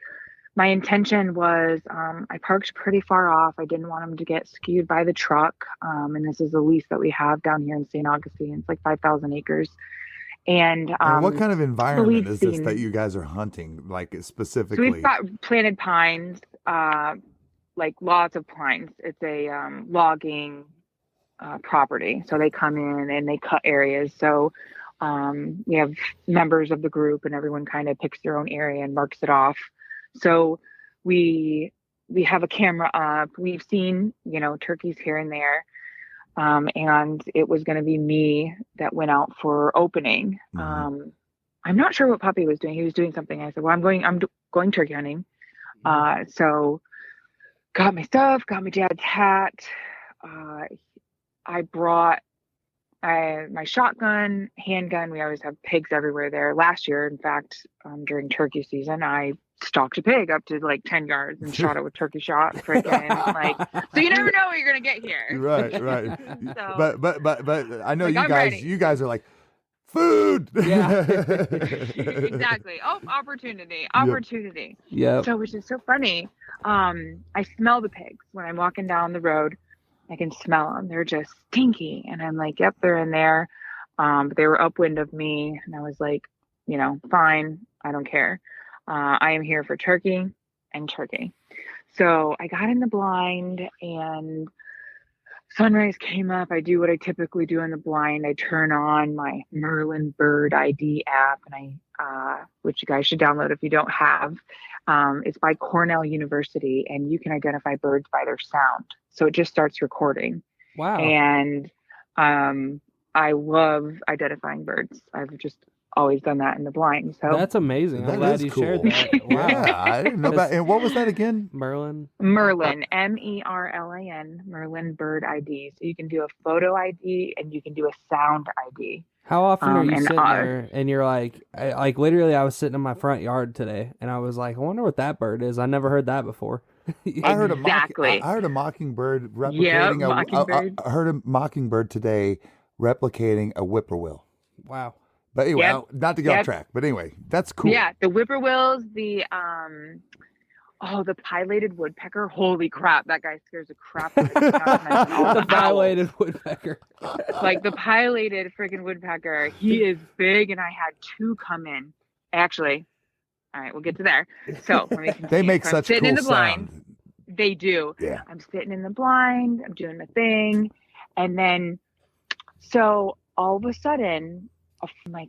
my intention was, I parked pretty far off. I didn't want them to get skewed by the truck. And this is a lease that we have down here in St. Augustine. It's like 5,000 acres. And what kind of environment is this that you guys are hunting, like specifically? So we've got planted pines, like lots of pines. It's a logging property. So they come in and they cut areas. So we have members of the group, and everyone kind of picks their own area and marks it off. So we have a camera up. We've seen, turkeys here and there. And it was going to be me that went out for opening. I'm not sure what Puppy was doing. He was doing something. I said, well, I'm going turkey hunting. So got my stuff, got my dad's hat. I brought my shotgun, handgun. We always have pigs everywhere there. Last year, in fact, during turkey season, I stalked a pig up to like 10 yards and shot it with turkey shot. Freaking so you never know what you're gonna get here. Right. So, but I know like, you guys are like, food. Yeah. Exactly. Oh, opportunity. Yeah. So which is so funny. I smell the pigs when I'm walking down the road. I can smell them. They're just stinky. And I'm like, yep, they're in there. But they were upwind of me. And I was like, fine. I don't care. I am here for turkey and turkey. So I got in the blind, and sunrise came up. I do what I typically do in the blind. I turn on my Merlin Bird ID app, and which you guys should download if you don't have. It's by Cornell University, and you can identify birds by their sound. So it just starts recording. Wow. And I love identifying birds. I've just always done that in the blind. So that's amazing. I'm glad you shared that. Wow. Yeah, I didn't know about. And what was that again? Merlin, Merlin, Merlin Bird ID. So you can do a photo ID and you can do a sound ID. How often are you sitting there and you're like literally I was sitting in my front yard today and I was like, I wonder what that bird is. I never heard that before. I heard a mockingbird replicating I heard a mockingbird today replicating a whippoorwill. Wow. But anyway, not to get off track, but anyway, that's cool. Yeah, the whippoorwills, the pileated woodpecker. Holy crap, that guy scares the crap out of me. The pileated woodpecker. Like the pileated freaking woodpecker. He is big, and I had 2 come in. Actually, all right, we'll get to there. So let me continue. They make so such cool in the sound. Blind. They do. Yeah. I'm sitting in the blind. I'm doing my thing, and then so all of a sudden, a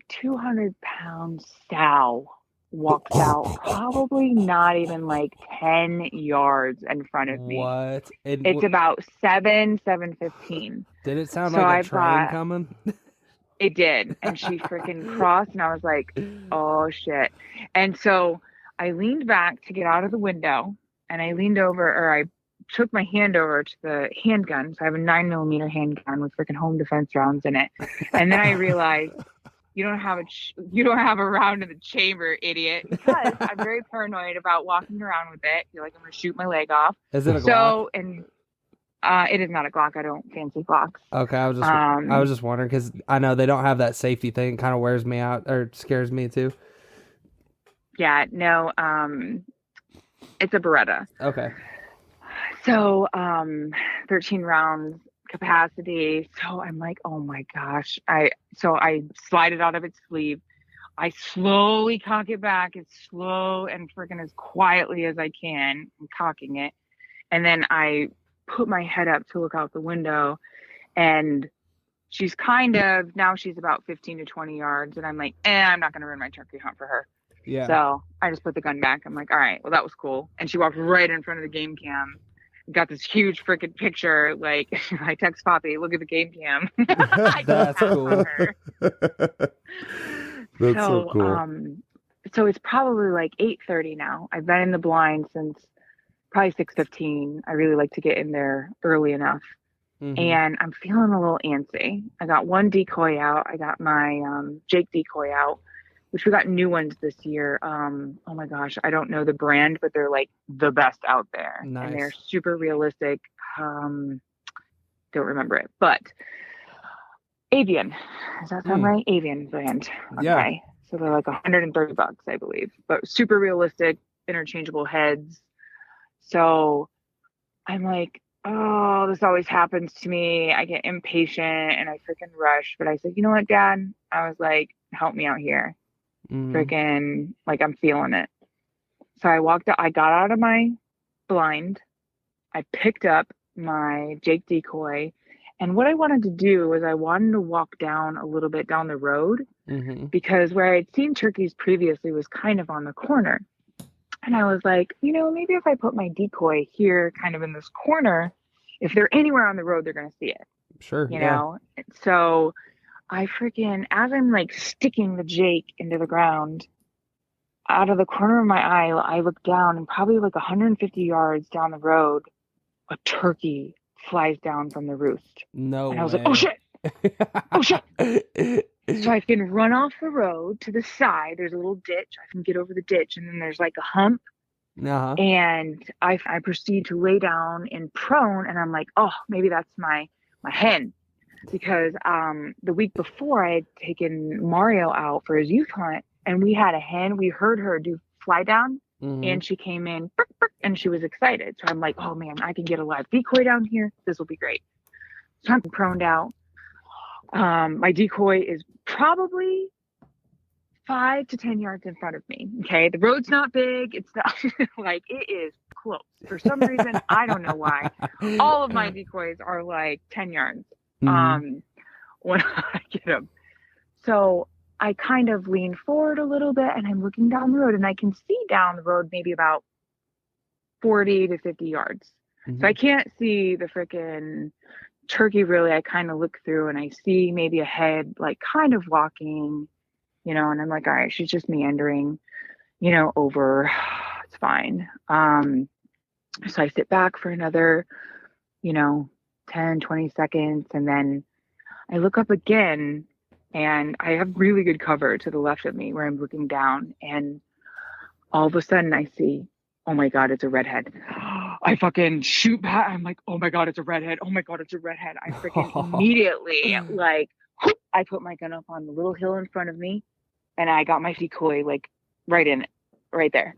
200-pound sow walked out probably not even like 10 yards in front of me. What? It's about 7:15. Did it sound So like a I train thought coming? it did. And she freaking crossed, and I was like, oh shit. And so I leaned back to get out of the window, and I leaned over, or I took my hand over to the handgun. So I have a 9mm handgun with freaking home defense rounds in it. And then I realized, you don't have a round in the chamber, idiot. Because I'm very paranoid about walking around with it. I feel like I'm gonna shoot my leg off. Is it a Glock? So, and it is not a Glock. I don't fancy Glocks. Okay, I was just wondering because I know they don't have that safety thing. It kind of wears me out or scares me too. Yeah, no. It's a Beretta. Okay. So, 13 rounds capacity. So I'm like, oh my gosh. So I slide it out of its sleeve. I slowly cock it back as slow and freaking as quietly as I can. I'm cocking it. And then I put my head up to look out the window, and she's about 15 to 20 yards. And I'm like, I'm not going to ruin my turkey hunt for her. Yeah. So I just put the gun back. I'm like, all right, well, that was cool. And she walked right in front of the game cam. Got this huge freaking picture. Like, I text Poppy, look at the game cam. That's cool. That's so cool. So it's probably like 8:30 now. I've been in the blind since probably 6:15. I really like to get in there early enough. Mm-hmm. And I'm feeling a little antsy. I got one decoy out. I got my Jake decoy out, which we got new ones this year. Oh my gosh, I don't know the brand, but they're like the best out there. Nice. And they're super realistic. Don't remember it, but Avian. Does that sound right? Avian brand. Okay. Yeah. So they're like $130, I believe, but super realistic, interchangeable heads. So I'm like, oh, this always happens to me. I get impatient and I freaking rush. But I said, you know what, Dad? I was like, help me out here. Freaking, like, I'm feeling it. So I got out of my blind. I picked up my Jake decoy. And what I wanted to do was I wanted to walk down a little bit down the road, because where I'd seen turkeys previously was kind of on the corner. And I was like, maybe if I put my decoy here kind of in this corner, if they're anywhere on the road, they're going to see it. Sure. You know? So I freaking, as I'm like sticking the Jake into the ground, out of the corner of my eye, I look down, and probably like 150 yards down the road, a turkey flies down from the roost. No way. And I was like, oh shit. Oh shit. So I can run off the road to the side. There's a little ditch. I can get over the ditch, and then there's like a hump. Uh-huh. And I proceed to lay down in prone, and I'm like, oh, maybe that's my hen. Because the week before I had taken Mario out for his youth hunt, and we had a hen. We heard her do fly down, and she came in, and she was excited. So I'm like, oh man, I can get a live decoy down here. This will be great. So I'm proned out. My decoy is probably 5 to 10 yards in front of me. Okay. The road's not big. It's not like, it is close. For some reason, I don't know why. All of my decoys are like 10 yards when I get them. So I kind of lean forward a little bit, and I'm looking down the road, and I can see down the road maybe about 40 to 50 yards. So I can't see the freaking turkey really. I kind of look through, and I see maybe a head like kind of walking, and I'm like, all right, she's just meandering, over. It's fine. So I sit back for another, 10, 20 seconds, and then I look up again, and I have really good cover to the left of me where I'm looking down, and all of a sudden I see, oh my God, it's a redhead. I fucking shoot back. I'm like, oh my God, it's a redhead. Oh my God, it's a redhead. I freaking immediately, like, whoop, I put my gun up on the little hill in front of me, and I got my decoy like right in it, right there.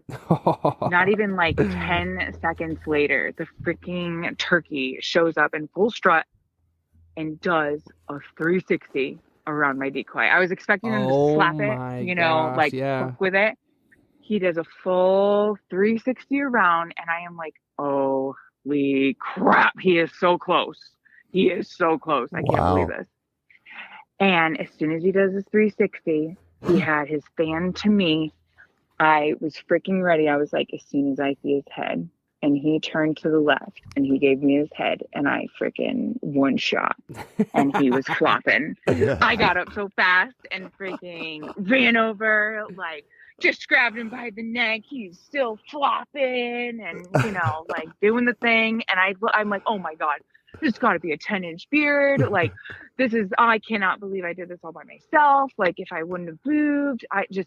Not even like 10 seconds later, the freaking turkey shows up in full strut and does a 360 around my decoy. I was expecting him to slap it, hook with it. He does a full 360 around, and I am like, holy crap, he is so close. He is so close. I can't believe this. And as soon as he does his 360, he had his fan to me, I was freaking ready. I was like, as soon as I see his head, and he turned to the left and he gave me his head, and I freaking one shot, and he was flopping. I got up so fast and freaking ran over, like just grabbed him by the neck. He's still flopping and, you know, like doing the thing. And I'm like, oh my God, there's got to be a 10-inch beard. Like, I cannot believe I did this all by myself. Like, if I wouldn't have moved,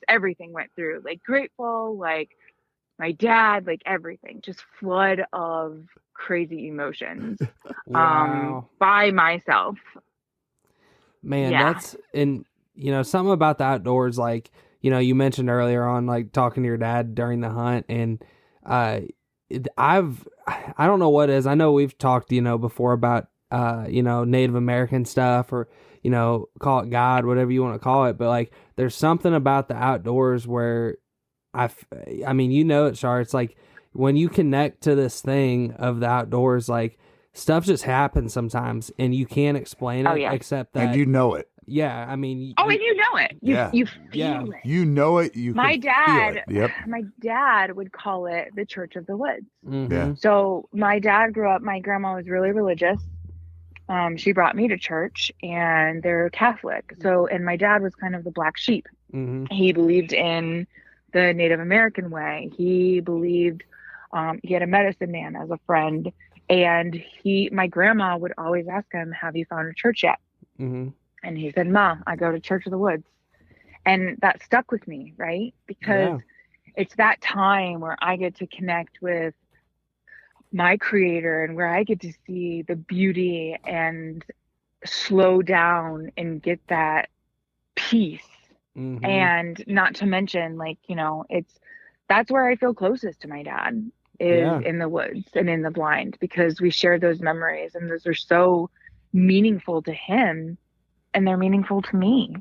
everything went through. Like, grateful, like my dad, like everything, just flood of crazy emotions. Wow. By myself. Man, Yeah. that's, and you know, something about the outdoors, like, you know, you mentioned earlier on, like talking to your dad during the hunt, and I don't know what it is. I know we've talked, you know, before about, you know, Native American stuff, or, you know, call it God, whatever you want to call it. But like, there's something about the outdoors where I mean, you know it, Char. It's like when you connect to this thing of the outdoors, like stuff just happens sometimes, and you can't explain it except that. And you know it. Yeah, I mean. And you know it. You feel it. You know it. My dad, Yep. My dad would call it the Church of the Woods. Mm-hmm. Yeah. So my dad grew up. My grandma was really religious. She brought me to church, and they're Catholic. So, and my dad was kind of the black sheep. Mm-hmm. He believed in the Native American way. He believed. He had a medicine man as a friend, and my grandma would always ask him, "Have you found a church yet?" Mm-hmm. And he said, "Ma, I go to Church of the Woods." And that stuck with me, right? Because it's that time where I get to connect with my creator, and where I get to see the beauty and slow down and get that peace. Mm-hmm. And not to mention, like, you know, that's where I feel closest to my dad, is in the woods and in the blind, because we share those memories, and those are so meaningful to him. And they're meaningful to me.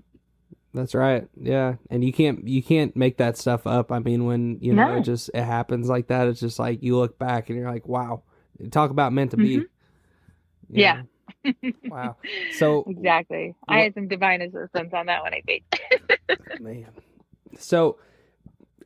That's right. Yeah. And you can't make that stuff up. I mean, when, you know, it happens like that, it's just like you look back and you're like, wow, talk about meant to be. Yeah. Wow. So exactly. I had some divine assistance on that one, I think. Man. So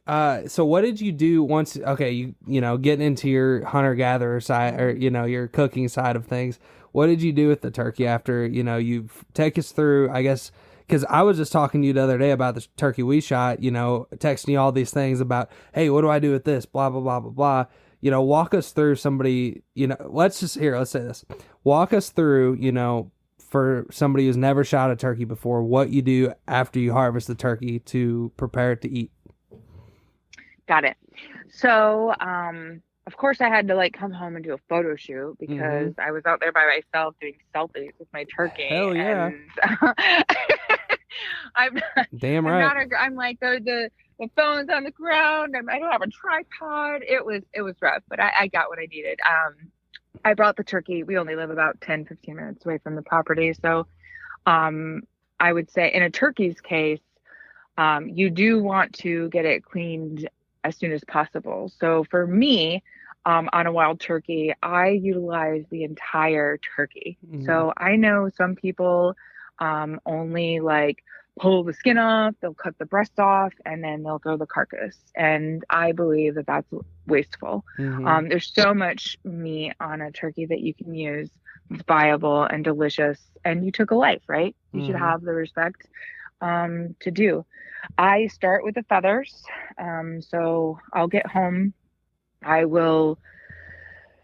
what did you do once, okay, you know, getting into your hunter-gatherer side, or, you know, your cooking side of things, what did you do with the turkey after, you know, you take us through, I guess, because I was just talking to you the other day about the turkey we shot, you know, texting you all these things about, hey, what do I do with this, blah, blah, blah, blah, blah. You know, walk us through somebody, you know, let's say this. Walk us through, you know, for somebody who's never shot a turkey before, what you do after you harvest the turkey to prepare it to eat. Got it. So, of course, I had to like come home and do a photo shoot, because I was out there by myself doing selfies with my turkey. Hell yeah! And Damn right. I'm like the phone's on the ground. I don't have a tripod. It was rough, but I got what I needed. I brought the turkey. We only live about 10-15 minutes away from the property, so I would say in a turkey's case, you do want to get it cleaned as soon as possible. So for me, on a wild turkey, I utilize the entire turkey. Mm-hmm. So I know some people only like pull the skin off, they'll cut the breast off, and then they'll throw the carcass. And I believe that that's wasteful. Mm-hmm. There's so much meat on a turkey that you can use. It's viable and delicious, and you took a life, right? You should have the respect to do. I start with the feathers. So I'll get home. I will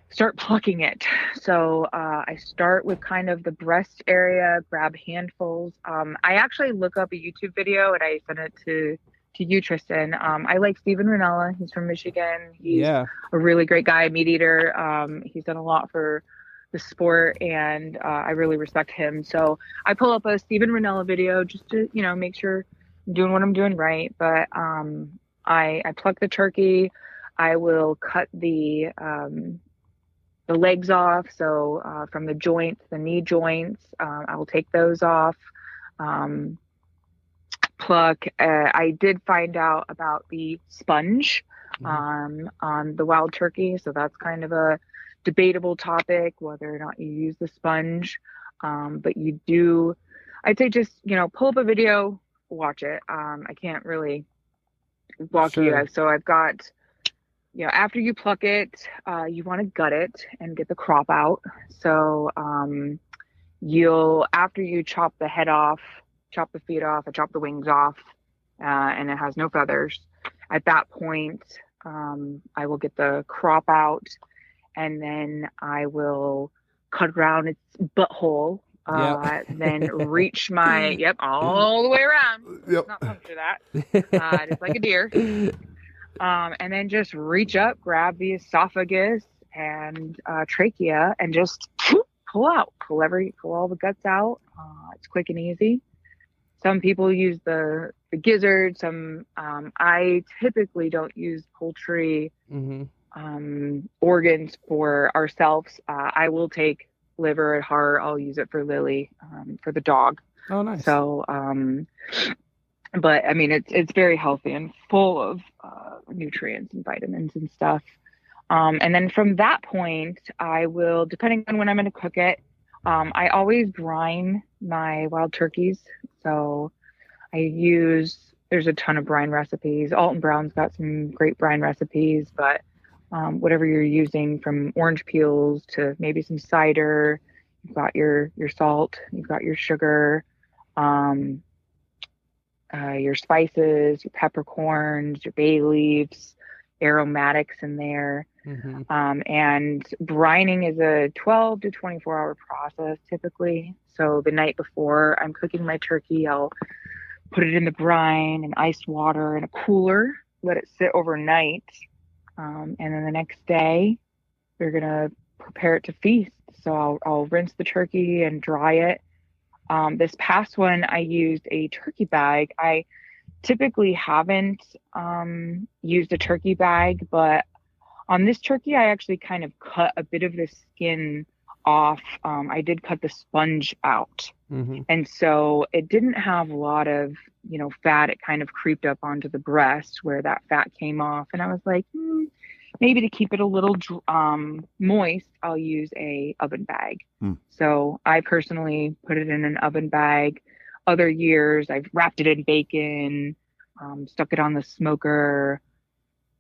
start plucking it. So I start with kind of the breast area, grab handfuls. I actually look up a YouTube video and I send it to you, Tristan. I like Steven Ranella. He's from Michigan. He's a really great guy, meat eater. He's done a lot for the sport, and I really respect him. So I pull up a Steven Ranella video just to, you know, make sure I'm doing what I'm doing right. But I pluck the turkey. I will cut the legs off. So from the joints, the knee joints, I will take those off. Pluck. I did find out about the sponge on the wild turkey. So that's kind of a debatable topic, whether or not you use the sponge. But you do, I'd say just, you know, pull up a video, watch it. I can't really walk you Sure. guys. So I've got, after you pluck it, you want to gut it and get the crop out. So after you chop the head off, chop the feet off, I chop the wings off, and it has no feathers. At that point, I will get the crop out, and then I will cut around its butthole. Then reach all the way around. Yep. Not puncture that. Just like a deer. And then just reach up, grab the esophagus and trachea, and just pull out. Pull all the guts out. It's quick and easy. Some people use the gizzard. I typically don't use poultry organs for ourselves. I will take liver and heart. I'll use it for Lily, for the dog. Oh, nice. So, but I mean, it's very healthy and full of nutrients and vitamins and stuff. And then from that point, I will, depending on when I'm going to cook it, I always brine my wild turkeys. So there's a ton of brine recipes. Alton Brown's got some great brine recipes, but whatever you're using, from orange peels to maybe some cider, you've got your salt, you've got your sugar, your spices, your peppercorns, your bay leaves, aromatics in there. And brining is a 12 to 24 hour process typically. So the night before I'm cooking my turkey, I'll put it in the brine and ice water in a cooler, let it sit overnight. And then the next day we're going to prepare it to feast. So I'll rinse the turkey and dry it. This past one, I used a turkey bag. I typically haven't used a turkey bag, but on this turkey, I actually kind of cut a bit of the skin off. I did cut the sponge out. And so it didn't have a lot of, fat. It kind of creeped up onto the breast where that fat came off. And I was like, maybe to keep it a little moist, I'll use a oven bag. So I personally put it in an oven bag. Other years, I've wrapped it in bacon, stuck it on the smoker,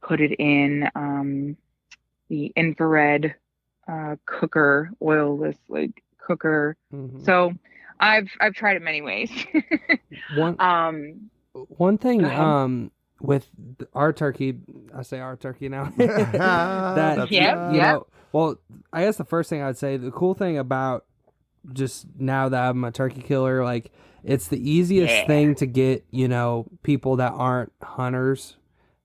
put it in the infrared cooker, oilless cooker. So I've tried it many ways. One thing with our turkey, I say our turkey now. Well, I guess the first thing I'd say, the cool thing about just now that I'm a turkey killer, like, it's the easiest thing to get, people that aren't hunters,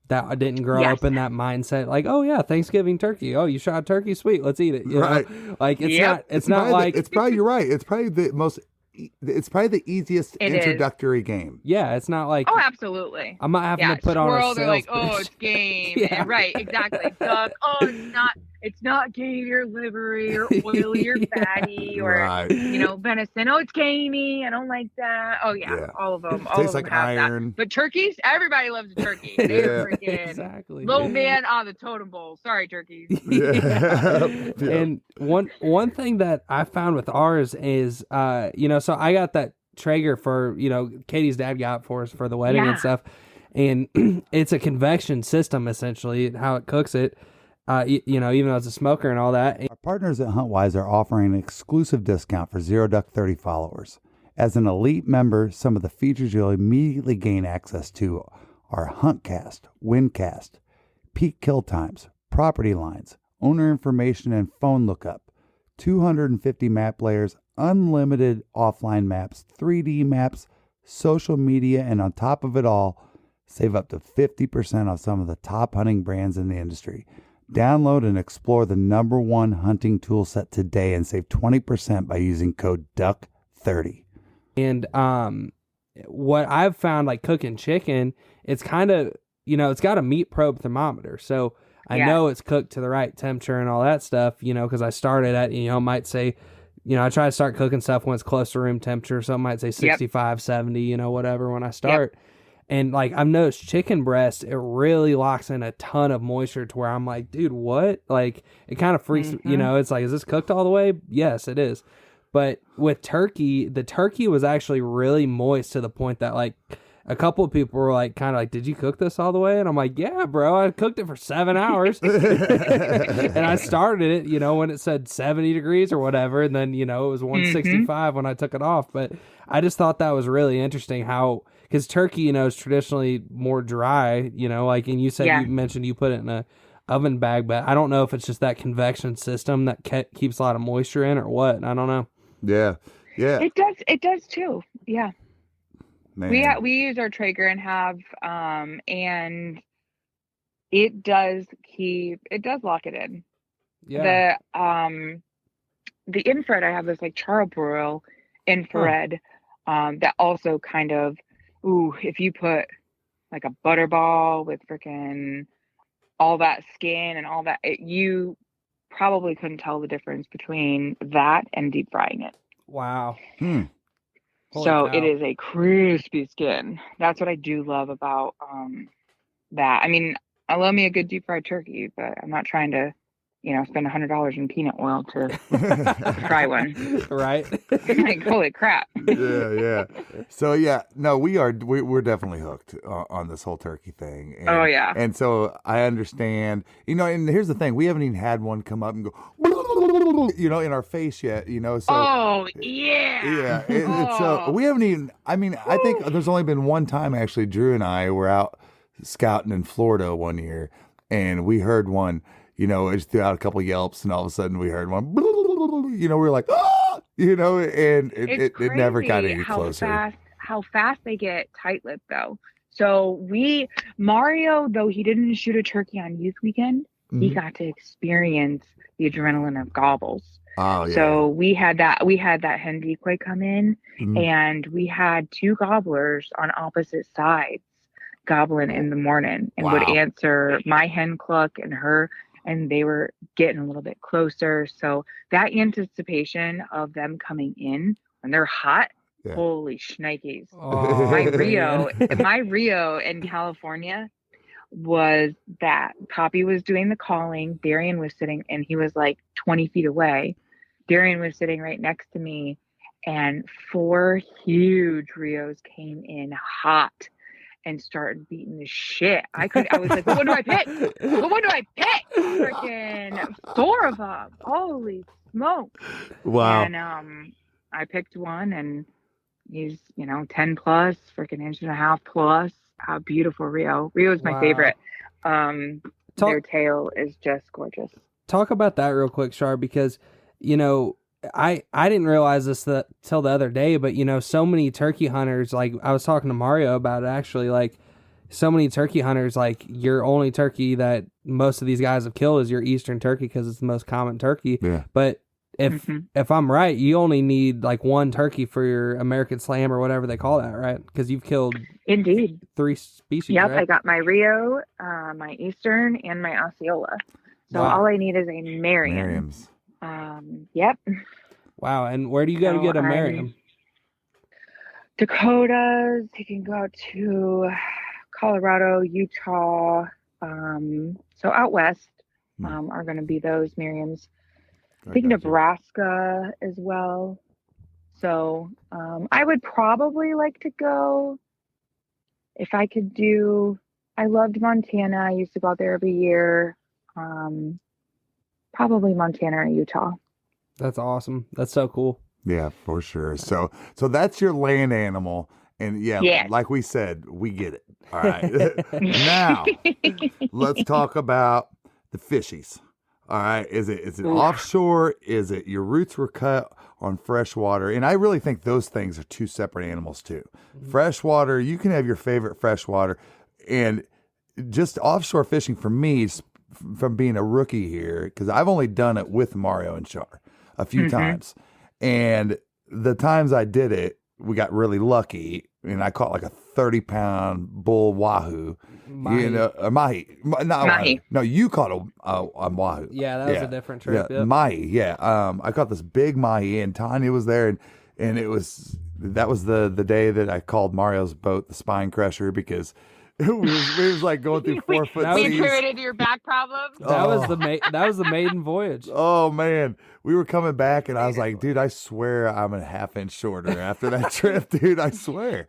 that didn't grow up in that mindset. Like, oh yeah, Thanksgiving turkey. Oh, you shot a turkey? Sweet. Let's eat it. You know? Like, it's not like, it's probably, you're right. It's probably the easiest introductory game. Yeah, it's not like, oh, absolutely. I'm not having to put on a sales they're like, pitch. oh, it's game. Right, exactly. Duck, oh, it's not gamey or livery or oily or fatty or venison. Oh, it's gamey. I don't like that. Oh yeah. All of them. All Tastes of them like have iron. that. But turkeys, everybody loves a turkey. They're freaking Exactly. low man on the totem pole. Sorry, turkeys. And one thing that I found with ours is, so I got that Traeger for, Katie's dad got for us for the wedding and stuff. And it's a convection system, essentially, how it cooks it. Even though it's a smoker and all that. Our partners at Huntwise are offering an exclusive discount for Zero Duck 30 followers. As an elite member, some of the features you'll immediately gain access to are Huntcast, Windcast, peak kill times, property lines, owner information and phone lookup, 250 map layers, unlimited offline maps, 3D maps, social media, and on top of it all, save up to 50% on some of the top hunting brands in the industry. Download and explore the #1 hunting tool set today and save 20% by using code DUCK30. And what I've found, like cooking chicken, it's kind of, it's got a meat probe thermometer. So I know it's cooked to the right temperature and all that stuff, because I started at, might say, I try to start cooking stuff when it's close to room temperature. So it might say 65, 70, whatever when I start. And like I've noticed chicken breast, it really locks in a ton of moisture to where I'm like, dude, what? Like it kind of freaks, it's like, is this cooked all the way? Yes, it is. But with turkey, the turkey was actually really moist to the point that like a couple of people were like, kind of like, did you cook this all the way? And I'm like, yeah, bro, I cooked it for 7 hours. And I started it, when it said 70 degrees or whatever. And then, it was 165 when I took it off. But I just thought that was really interesting how, because turkey, is traditionally more dry, like, and you said, you mentioned you put it in a oven bag, but I don't know if it's just that convection system that keeps a lot of moisture in or what. I don't know. Yeah. It does too. Yeah. Man. We use our Traeger and have and it does lock it in. Yeah. The infrared, I have this like Charlamain infrared that also kind of if you put like a butterball with freaking all that skin and all that, you probably couldn't tell the difference between that and deep frying it. Wow. So cow. It is a crispy skin. That's what I do love about that. I mean, I love me a good deep fried turkey, but I'm not trying to, spend $100 in peanut oil to fry one. Right. Like, holy crap. Yeah. So no, we're definitely hooked on this whole turkey thing. And, oh yeah. And so I understand, and here's the thing, we haven't even had one come up and go, in our face yet, so. Oh yeah. Yeah. So we haven't even, I think there's only been one time actually, Drew and I were out scouting in Florida one year and we heard one, it just threw out a couple yelps and all of a sudden we heard one, we were like, and it never got any closer. How fast they get tight-lipped though. So Mario, though he didn't shoot a turkey on youth weekend, he got to experience the adrenaline of gobbles. Oh yeah. So we had that hen decoy come in and we had 2 gobblers on opposite sides gobbling in the morning and would answer my hen cluck and her, and they were getting a little bit closer. So that anticipation of them coming in when they're hot, holy shnikes. Oh, my Rio in California was that Poppy was doing the calling. Darian was sitting, and he was like 20 feet away. Darian was sitting right next to me, and 4 huge Rios came in hot and started beating the shit. I was like, what do I pick? What do I pick? Freaking 4 of them. Holy smoke. Wow. And I picked one, and he's 10 plus, freaking inch and a half plus. How beautiful Rio. Rio is my favorite. Their tail is just gorgeous. Talk about that real quick, Char, because I didn't realize this till the other day, but so many turkey hunters, like I was talking to Mario about it actually, like so many turkey hunters, like your only turkey that most of these guys have killed is your Eastern turkey because it's the most common turkey. Yeah. But if I'm right, you only need like 1 turkey for your American Slam or whatever they call that, right? Because you've killed indeed 3 species. Yep, right? I got my Rio, my Eastern, and my Osceola. So all I need is a Merriam's. Yep. Wow. And where do you go to get a Merriam? Dakotas. You can go to Colorado, Utah. So out west are going to be those Merriams. I think Nebraska as well. So I would probably like to go if I could do. I loved Montana. I used to go out there every year. Probably Montana or Utah. That's awesome. That's so cool. Yeah, for sure. So that's your land animal. And like we said, we get it. All right. Now, let's talk about the fishies. All right. Is it offshore? Is it your roots were cut on freshwater? And I really think those things are 2 separate animals too. Freshwater, you can have your favorite freshwater, and just offshore fishing for me, from being a rookie here, because I've only done it with Mario and Char a few times. And the times I did it, we got really lucky, and I caught like a 30-pound bull wahoo. Mahi. A mahi. Not mahi. No, you caught a wahoo. Yeah, that was a different trip. Yeah, mahi. Yeah. I caught this big mahi, and Tanya was there, and that was the day that I called Mario's boat the Spine Crusher, because we was like going through 4 foot That was- We seas. attributed to your back problems. That was the maiden voyage. Oh man, we were coming back, and I was like, dude, I swear I'm a half-inch shorter after that trip, dude. I swear.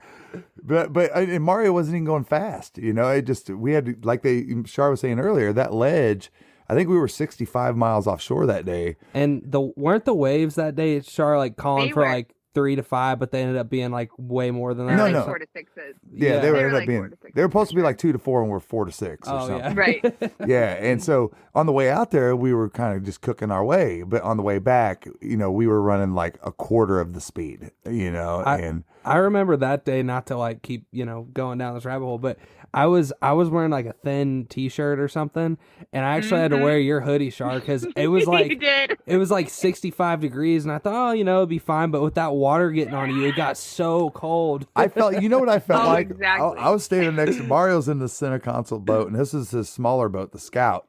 And Mario wasn't even going fast. It just we had to, like Char was saying earlier, that ledge. I think we were 65 miles offshore that day. And weren't the waves that day, Char, like calling They for were. like 3 to 5, but they ended up being like way more than that. No, Like no. 4 to 6s. Yeah, Yeah. they were They were ended up like being. 4 to 6. They were supposed to be like 2 to 4, and we're 4 to 6 or Oh, something. yeah. Right. Yeah, and so on the way out there, we were kind of just cooking our way, but on the way back, we were running like a quarter of the speed, and I remember that day, not to like keep, going down this rabbit hole, but I was wearing like a thin t-shirt or something, and I actually had to wear your hoodie, Char, because it was You like did. it was like 65 degrees, and I thought, oh, it'd be fine, but with that water getting on you, it got so cold. I felt, what I felt Oh, like? exactly. I was standing next to Mario's in the center console boat, and this is his smaller boat, the Scout,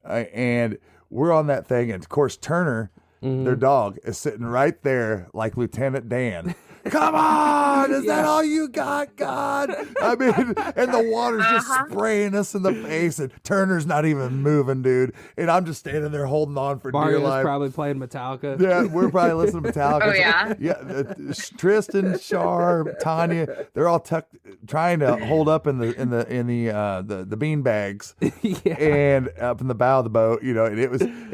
and we're on that thing, and of course Turner, their dog, is sitting right there like Lieutenant Dan. Come on, is that all you got, God? I mean, and the water's just spraying us in the face, and Turner's not even moving, dude. And I'm just standing there holding on for dear Mario's life. probably playing Metallica. Yeah, we're probably listening to Metallica. Oh, yeah? Yeah. Tristan, Char, Tanya, they're all trying to hold up in the bean bags, Yeah. and up in the bow of the boat, and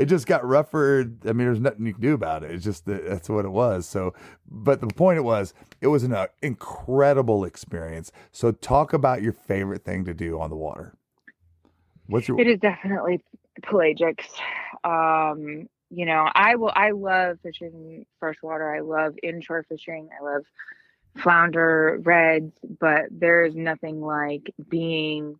it just got rougher. I mean, there's nothing you can do about it. It's just that's what it was. So, but the point it was an incredible experience. So, talk about your favorite thing to do on the water. What's your? It is definitely pelagics. I love fishing freshwater. I love inshore fishing. I love flounder, reds, but there is nothing like being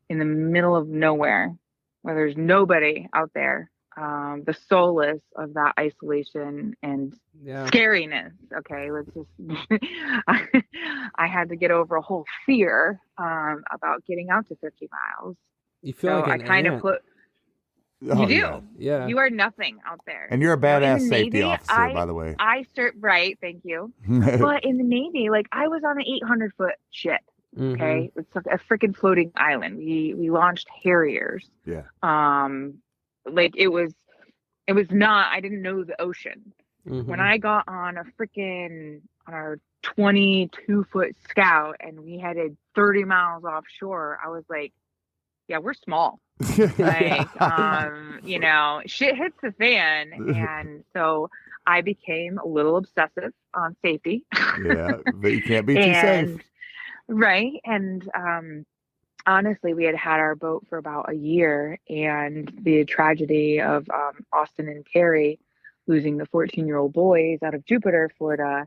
in the middle of nowhere where there's nobody out there. The solace of that isolation and Yeah. scariness. Okay, let's just. I had to get over a whole fear about getting out to 50 miles. You feel So like I an kind of ant. put. Oh, You do. yeah. Yeah. You are nothing out there. And you're a You know, in badass the safety Navy, officer, by the way. Right, thank you. But in the Navy, like I was on an 800-foot ship. Mhm. Okay, it's like a freaking floating island. We launched Harriers. Yeah. Like it was not. I didn't know the ocean. Mhm. When I got on our 22-foot Scout and we headed 30 miles offshore, I was like, yeah, we're small. Like, shit hits the fan. And so I became a little obsessive on safety. Yeah, but you can't be too safe. Right. And honestly, we had our boat for about a year, and the tragedy of Austin and Carrie losing the 14-year-old boys out of Jupiter, Florida,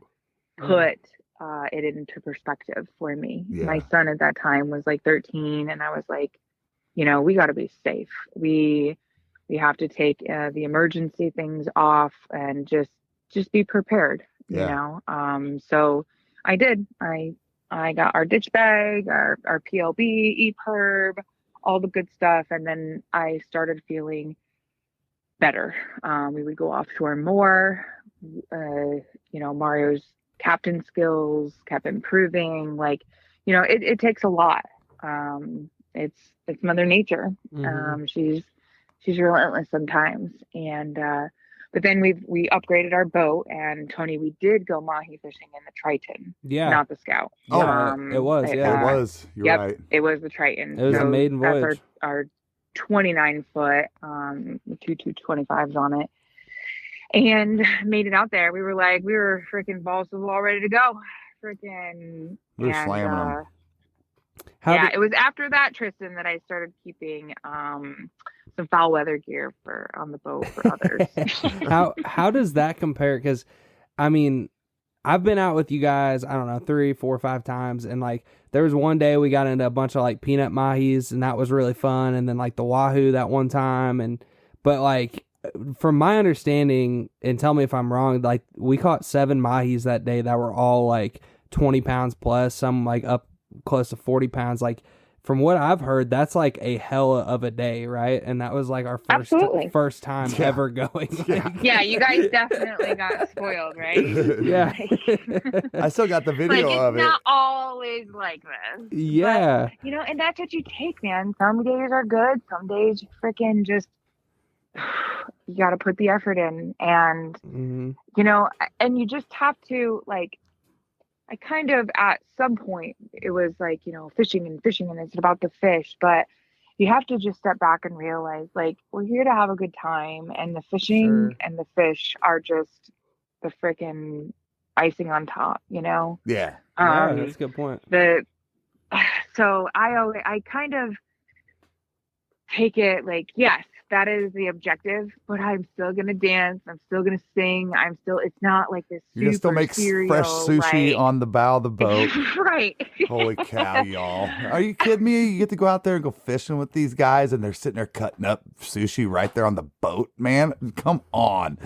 put it into perspective for me. Yeah. My son at that time was like 13, and I was like, we got to be safe. We have to take the emergency things off and just be prepared. Yeah. So I did. I got our ditch bag, our PLB, EPIRB, all the good stuff, and then I started feeling better. We would go offshore more. Mario's captain skills kept improving. Like, it takes a lot. It's Mother Nature. Mhm. She's relentless sometimes, and but then we upgraded our boat, and Tony, we did go mahi fishing in the Triton, Yeah. not the Scout. Yeah, it was, yeah. It was. You're Yep. right. It was the Triton. It was a maiden that's voyage. our 29-foot, with two 225s on it, and made it out there. We were freaking balls to the wall, ready to go. Freaking. We were slamming them. It was after that, Tristan, that I started keeping some foul weather gear on the boat for others. How does that compare? Because I mean, I've been out with you guys, I don't know, 3, 4, 5 times, and like there was one day we got into a bunch of like peanut mahis, and that was really fun, and then like the wahoo that one time, but like from my understanding, and tell me if I'm wrong, like we caught 7 mahis that day that were all like 20 pounds plus, some like up close to 40 pounds. Like from what I've heard, that's like a hell of a day, right? And that was like our Absolutely. first time Yeah. ever going. Yeah. Yeah, you guys definitely got spoiled, right? Yeah. I still got the video Like, of it's it. not always like this. Yeah. But, and that's what you take, man. Some days are good. Some days you freaking just, you got to put the effort in. And, Hmm. and you just have to, like, I kind of, at some point, it was like, fishing and it's about the fish. But you have to just step back and realize, like, we're here to have a good time. And the fishing Sure. and the fish are just the freaking icing on top, Yeah. Yeah, that's a good point. So I kind of take it like, yes, that is the objective, but I'm still gonna dance. I'm still gonna sing. It's not like this You can still super make serial, fresh sushi like, on the bow of the boat. right. Holy cow, y'all. Are you kidding me? You get to go out there and go fishing with these guys and they're sitting there cutting up sushi right there on the boat, man. Come on.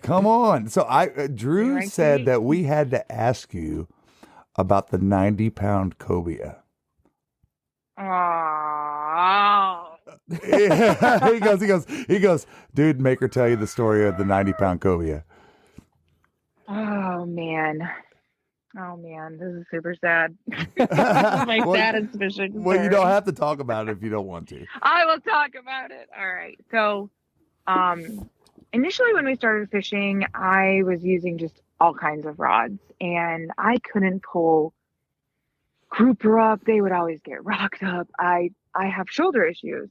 Come on. So Drew Right, said Kate? that we had to ask you about the 90-pound cobia. Oh. He goes, dude, make her tell you the story of the 90-pound cobia. Oh man. This is super sad. My saddest fishing. Well, you story. don't have to talk about it if you don't want to. I will talk about it. All right. So, initially when we started fishing, I was using just all kinds of rods, and I couldn't pull grouper up. They would always get rocked up. I have shoulder issues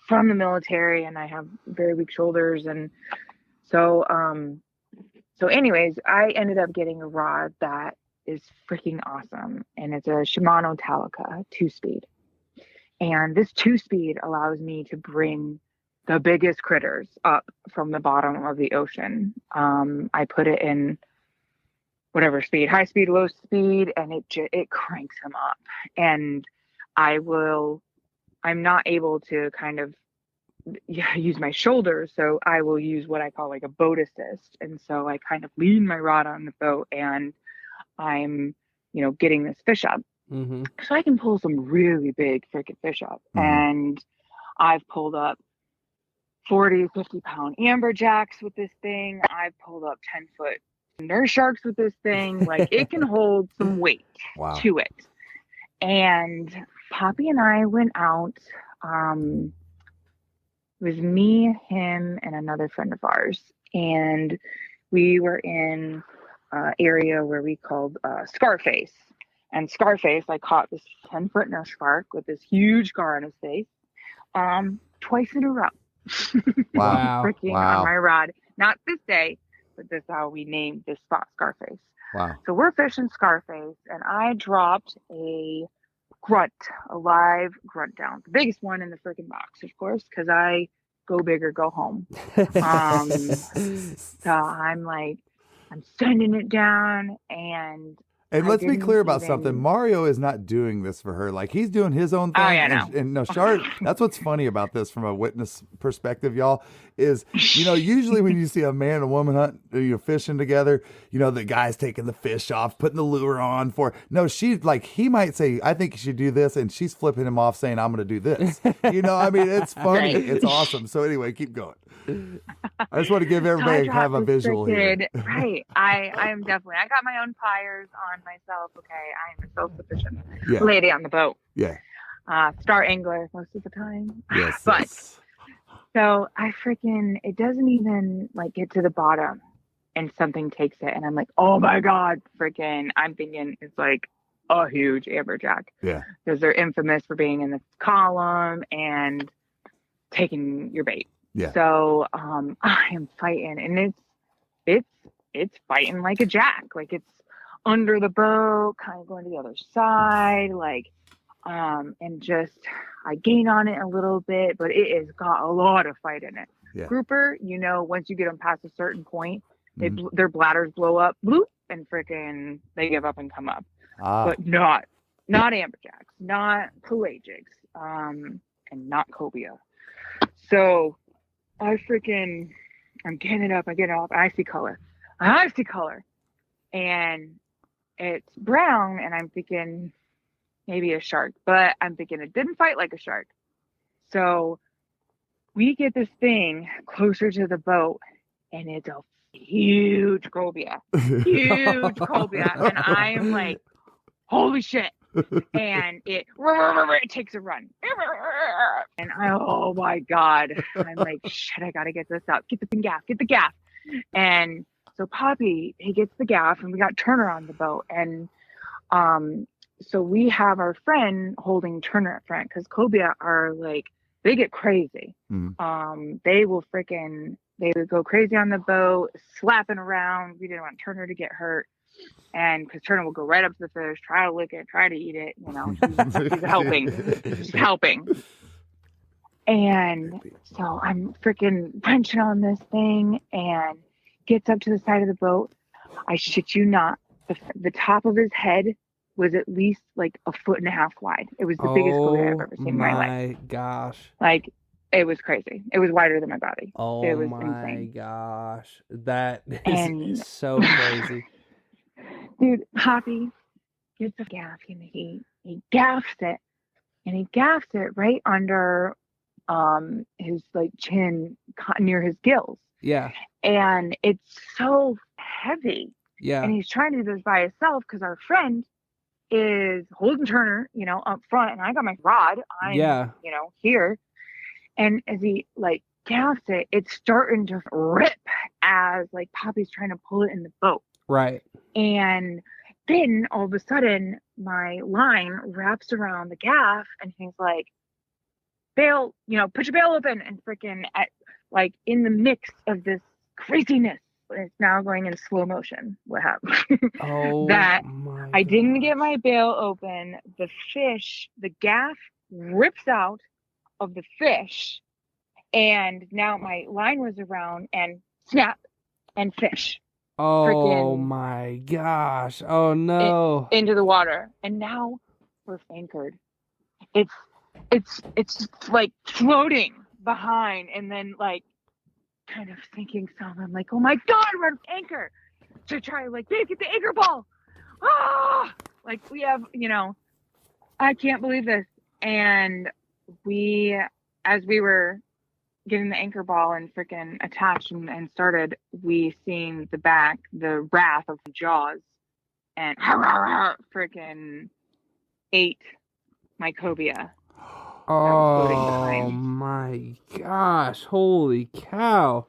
from the military, and I have very weak shoulders, and so anyways, I ended up getting a rod that is freaking awesome, and it's a Shimano Talica 2-speed. And this 2-speed allows me to bring the biggest critters up from the bottom of the ocean. I put it in whatever speed, high speed, low speed, and it cranks them up. And I'm not able to kind of use my shoulders, so I will use what I call like a boat assist. And so I kind of lean my rod on the boat, and I'm, getting this fish up. Mm-hmm. So I can pull some really big freaking fish up. And I've pulled up 40, 50-pound amberjacks with this thing. I've pulled up 10-foot nurse sharks with this thing. Like, it can hold some weight to it. And Poppy and I went out. It was me, him, and another friend of ours. And we were in an area where we called Scarface. And Scarface, I caught this 10-foot nurse shark with this huge scar on his face twice in a row. Wow. Freaking on my rod. Not this day, but this is how we named this spot Scarface. Wow. So we're fishing Scarface, and I dropped a live grunt down. The biggest one in the freaking box, of course, because I go big or go home. So I'm sending it down, and let's be clear about something. Mario is not doing this for her. Like, he's doing his own thing. Oh, yeah, and no, Char, that's what's funny about this from a witness perspective, y'all, is, usually when you see a man and a woman hunt, fishing together, the guy's taking the fish off, putting the lure on for, no, he might say, I think you should do this. And she's flipping him off saying, I'm going to do this. It's funny. Right. It's awesome. So anyway, keep going. I just want to give everybody kind of a visual here. Right. I am definitely, I got my own pyres on myself. Okay. I am a self-sufficient lady on the boat. Yeah. Star angler most of the time. Yes. But yes. so it doesn't even get to the bottom, and something takes it, and I'm like, oh my God, I'm thinking it's like a huge amberjack. Yeah. Because they're infamous for being in the column and taking your bait. Yeah. So I am fighting, and it's fighting like a jack. Like, it's under the boat, kind of going to the other side, and just I gain on it a little bit, but it has got a lot of fight in it. Yeah. Grouper, once you get them past a certain point, their bladders blow up, bloop, and they give up and come up. But not amberjacks, not pelagics, and not cobia. So I'm getting it up, I see color, and it's brown, and I'm thinking, maybe a shark, but I'm thinking it didn't fight like a shark. So we get this thing closer to the boat, and it's a huge cobia, and I am like, holy shit. And it takes a run, and oh my god, I'm like, shit, I gotta get this out. Get the gaff. And so Poppy, he gets the gaff, and we got Turner on the boat, and so we have our friend holding Turner up front, because cobia are like, they get crazy. They would go crazy on the boat, slapping around. We didn't want Turner to get hurt. And because Turner will go right up to the fish, try to lick it, try to eat it. She's helping. She's helping. And so I'm freaking wrenching on this thing, and gets up to the side of the boat. I shit you not, the top of his head was at least like 1.5 feet wide. It was the biggest cobia I've ever seen in my life. My gosh. Like, it was crazy. It was wider than my body. Oh it was my insane. gosh. That is so crazy. Dude, Poppy gets a gaff, and he gaffs it, and he gaffs it right under his like chin, near his gills. Yeah. And it's so heavy. Yeah. And he's trying to do this by himself, because our friend is holding Turner, up front, and I got my rod. I'm, here. And as he like gaffs it, it's starting to rip as like Poppy's trying to pull it in the boat. Right. And then all of a sudden my line wraps around the gaff, and he's like, bail, put your bail open, and freaking like in the mix of this craziness, it's now going in slow motion. What happened? That I didn't get my bail open. The gaff rips out of the fish, and now my line was around, and snap, and fish. Oh my gosh. Oh no. Into the water. And now we're anchored. It's like floating behind, and then like kind of sinking some. I'm like, oh my god, we're at anchor. To try like, babe, get the anchor ball. Ah, like we have, I can't believe this. And as we were getting the anchor ball and freaking attached and started, we seen the wrath of the jaws, and freaking ate my cobia. Oh my gosh, holy cow.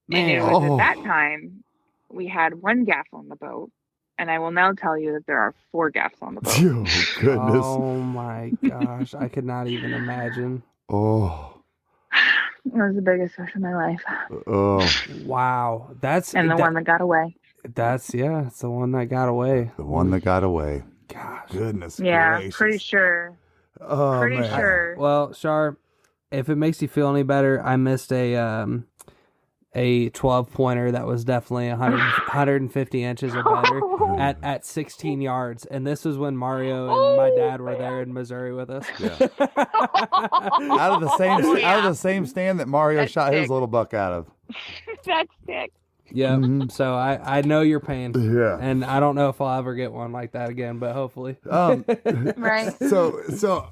Man. And it was at that time we had 1 gaff on the boat, and I will now tell you that there are 4 gaffs on the boat. Oh goodness. Oh my gosh, I could not even imagine. Oh. It was the biggest fish of my life. Oh. Wow. And the one that got away. It's the one that got away. The one that got away. Gosh. Goodness gracious. Pretty sure. Oh, pretty sure. Well, Char, if it makes you feel any better, I missed a 12-pointer that was definitely 150 inches or better at 16 yards. And this was when Mario and my dad were there in Missouri with us. Yeah. out of the same stand that Mario shot his little buck out of. That's sick. Yeah. Mm-hmm. So I know your pain. Yeah. And I don't know if I'll ever get one like that again, but hopefully. Right. So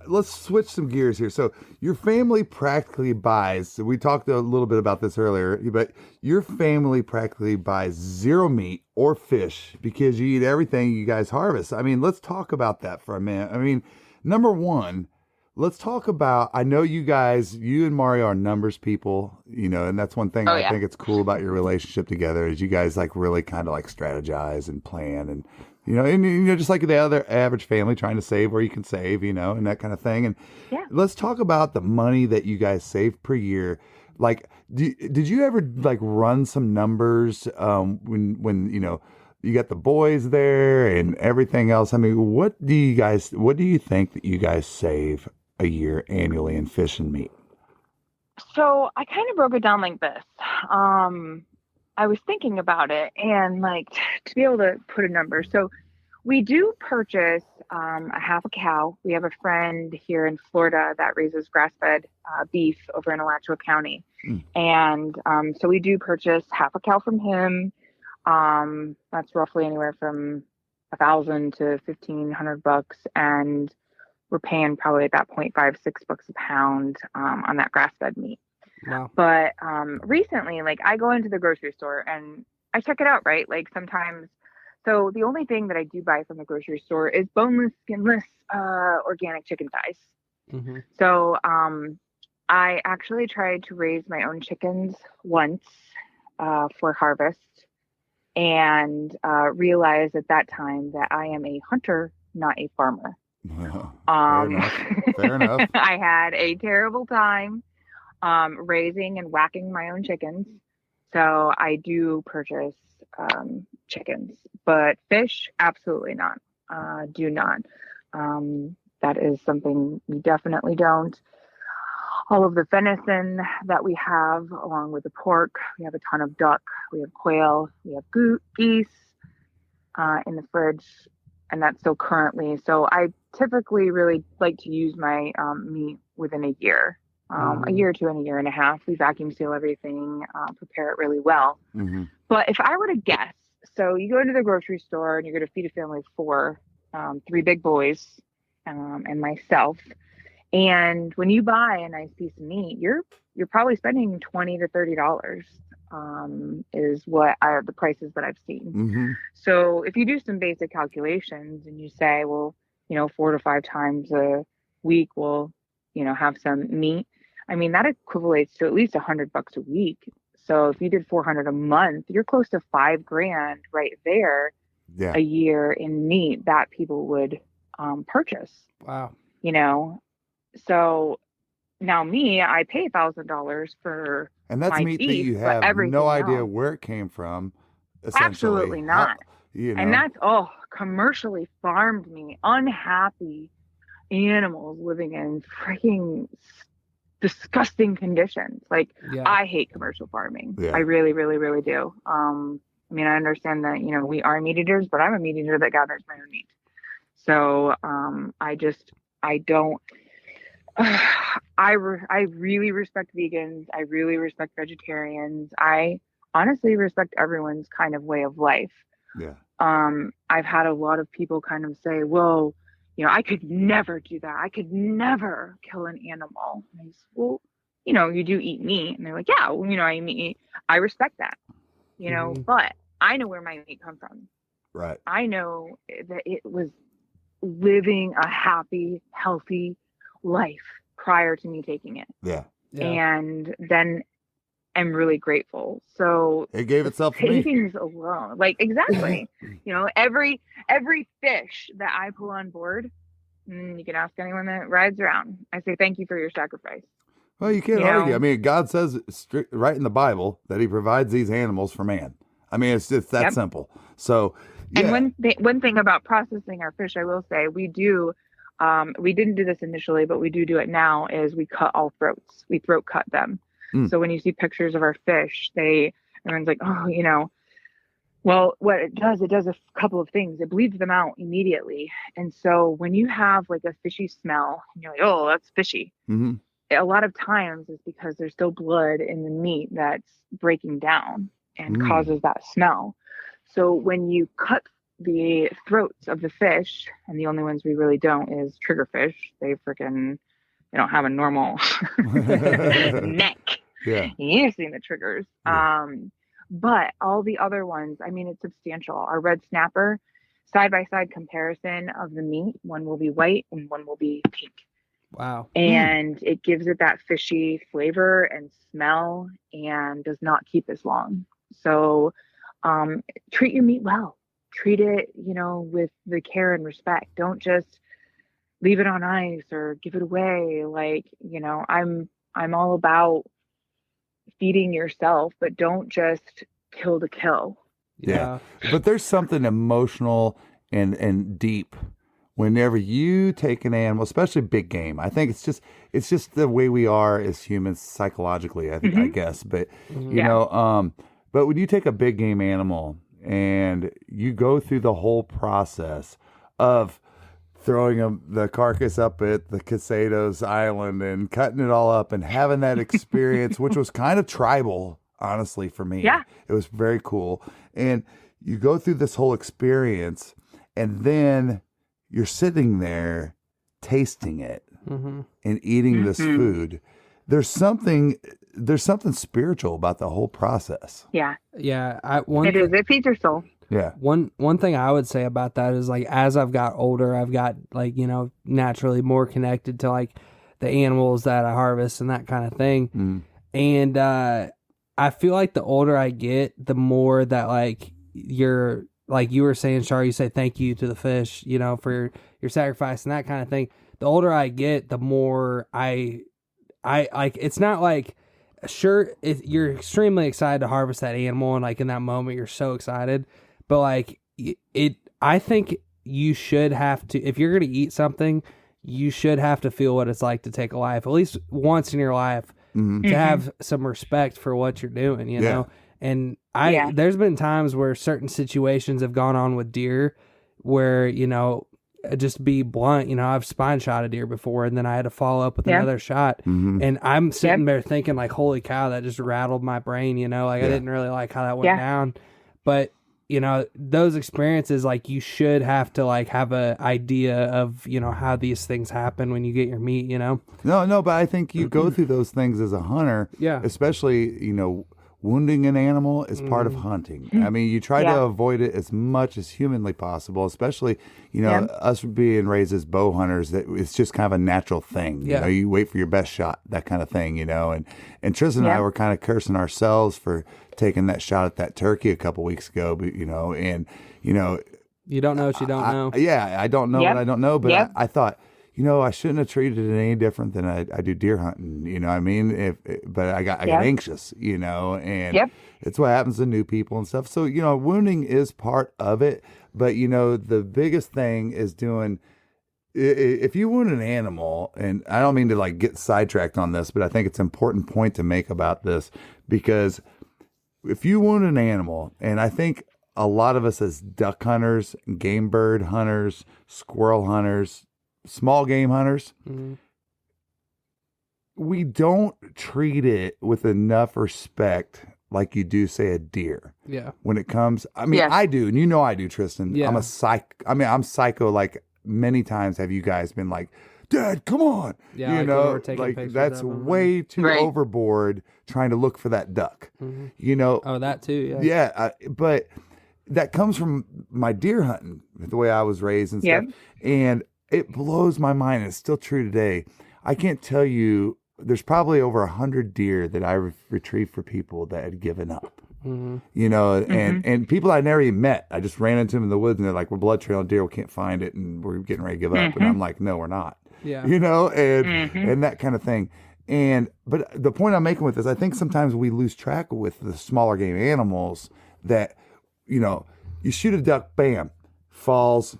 let's switch some gears here. So your family practically buys, we talked a little bit about this earlier, but your family practically buys 0 meat or fish because you eat everything you guys harvest. I mean, let's talk about that for a minute. I mean, number one, let's talk about, I know you and Mario are numbers people, and that's one thing I think it's cool about your relationship together is you guys like really kind of like strategize and plan and just like the other average family trying to save where you can save, and that kind of thing. And let's talk about the money that you guys save per year. Like, did you ever like run some numbers when you got the boys there and everything else? I mean, what do you think that you guys save a year annually in fish and meat? So I kind of broke it down like this. I was thinking about it and like to be able to put a number. So we do purchase a half a cow. We have a friend here in Florida that raises grass-fed beef over in Alachua County. And so we do purchase half a cow from him. That's roughly anywhere from $1,000 to $1,500, and we're paying probably at that point $5-6 a pound on that grass-fed meat. Wow. But recently, like, I go into the grocery store and I check it out, right? Like, sometimes, so the only thing that I do buy from the grocery store is boneless, skinless, organic chicken thighs. Mm-hmm. So I actually tried to raise my own chickens once for harvest, and realized at that time that I am a hunter, not a farmer. Fair enough. I had a terrible time raising and whacking my own chickens. So I do purchase chickens, but fish, absolutely not. Do not. That is something we definitely don't. All of the venison that we have, along with the pork, we have a ton of duck, we have quail, we have geese in the fridge, and that's still currently. So I typically really like to use my meat within a year. A year or two and a year and a half. We vacuum seal everything, prepare it really well. Mm-hmm. But if I were to guess, so you go into the grocery store and you're going to feed a family of 4, 3 big boys and myself. And when you buy a nice piece of meat, you're probably spending $20 to $30 is what the prices that I've seen. Mm-hmm. So if you do some basic calculations and you say, well, 4 to 5 times a week we'll, have some meat. I mean, that equates to at least $100 a week. So if you did 400 a month, you're close to $5,000 right there a year in meat that people would purchase. Wow. So now I pay $1,000 for, and that's my meat beef, that you but have no idea else, where it came from. Essentially. Absolutely not. And that's commercially farmed meat, unhappy animals living in freaking disgusting conditions. Like, I hate commercial farming. I really, really, really do. I mean, I understand that, we are meat eaters, but I'm a meat eater that gathers my own meat. So I don't, I really respect vegans. I really respect vegetarians. I honestly respect everyone's kind of way of life. Yeah. I've had a lot of people kind of say, well, I could never do that. I could never kill an animal. And I say, well, you do eat meat. And they're like, yeah, well, I eat meat. I respect that, but I know where my meat comes from. Right. I know that it was living a happy, healthy life prior to me taking it. Yeah. And then I'm really grateful. So it gave itself to me. Savings alone, like, exactly. Every fish that I pull on board, you can ask anyone that rides around. I say, thank you for your sacrifice. Well, you can't argue. I mean, God says right in the Bible that He provides these animals for man. I mean, it's just that simple. So, And one thing about processing our fish, I will say, we do. We didn't do this initially, but we do it now. Is we cut all throats. We throat cut them. So when you see pictures of our fish, everyone's like, oh, well, what it does a couple of things. It bleeds them out immediately. And so when you have like a fishy smell, you're like, oh, that's fishy. Mm-hmm. A lot of times it's because there's still blood in the meat that's breaking down and causes that smell. So when you cut the throats of the fish, and the only ones we really don't is triggerfish. They don't have a normal neck. Yeah. You've seen the triggers. Yeah. But all the other ones, I mean, it's substantial. Our red snapper, side-by-side comparison of the meat, one will be white and one will be pink. Wow. And it gives it that fishy flavor and smell and does not keep as long. So treat your meat well. Treat it, with the care and respect. Don't just leave it on ice or give it away. Like, I'm all about feeding yourself, but don't just kill to kill. Yeah. But there's something emotional and deep whenever you take an animal, especially big game. I think it's just the way we are as humans psychologically, I think, I guess. But but when you take a big game animal and you go through the whole process of throwing the carcass up at the Caycedo's island and cutting it all up and having that experience, which was kind of tribal, honestly, for me. Yeah. It was very cool. And you go through this whole experience and then you're sitting there tasting it and eating this food. There's something spiritual about the whole process. Yeah. Yeah. It feeds your soul. Yeah. One thing I would say about that is like as I've got older, I've got like, naturally more connected to like the animals that I harvest and that kind of thing. And I feel like the older I get, the more that like you're like you were saying, Char, you say thank you to the fish, for your sacrifice and that kind of thing. The older I get, the more I like. It's not like you're extremely excited to harvest that animal, and like in that moment you're so excited. But like I think you should have to, if you're going to eat something, you should have to feel what it's like to take a life, at least once in your life, to have some respect for what you're doing, you know? And there's been times where certain situations have gone on with deer where, just be blunt, I've spine shot a deer before and then I had to follow up with another shot. And I'm sitting there thinking like, holy cow, that just rattled my brain, I didn't really like how that went down. But those experiences, like you should have to like have a idea of, how these things happen when you get your meat, No, but I think you go through those things as a hunter, especially, wounding an animal is part of hunting. I mean, you try to avoid it as much as humanly possible, especially, us being raised as bow hunters, that it's just kind of a natural thing. You wait for your best shot, that kind of thing, and Tristan and I were kind of cursing ourselves for taking that shot at that turkey a couple weeks ago, but, you don't know what you don't know. I don't know what I don't know, but I thought, I shouldn't have treated it any different than I do deer hunting. What I mean? But I got anxious, and it's what happens to new people and stuff. So, wounding is part of it. But, the biggest thing is if you wound an animal, and I don't mean to like get sidetracked on this, but I think it's an important point to make about this, because if you wound an animal, and I think a lot of us as duck hunters, game bird hunters, squirrel hunters, small game hunters, we don't treat it with enough respect like you do, say, a deer. Yeah. When it comes, I mean, I do, and I do, Tristan. Yeah. I'm psycho. Like many times have you guys been like, Dad, come on. Yeah, like that's way too overboard trying to look for that duck. Oh, that too. Yeah. But that comes from my deer hunting, the way I was raised and stuff. And it blows my mind. It's still true today. I can't tell you, there's probably over 100 deer that I retrieved for people that had given up. And people I never even met. I just ran into them in the woods and they're like, we're blood trailing deer, we can't find it, and we're getting ready to give up. And I'm like, no, we're not. Yeah. And that kind of thing. But the point I'm making with this, I think sometimes we lose track with the smaller game animals that, you shoot a duck, bam, falls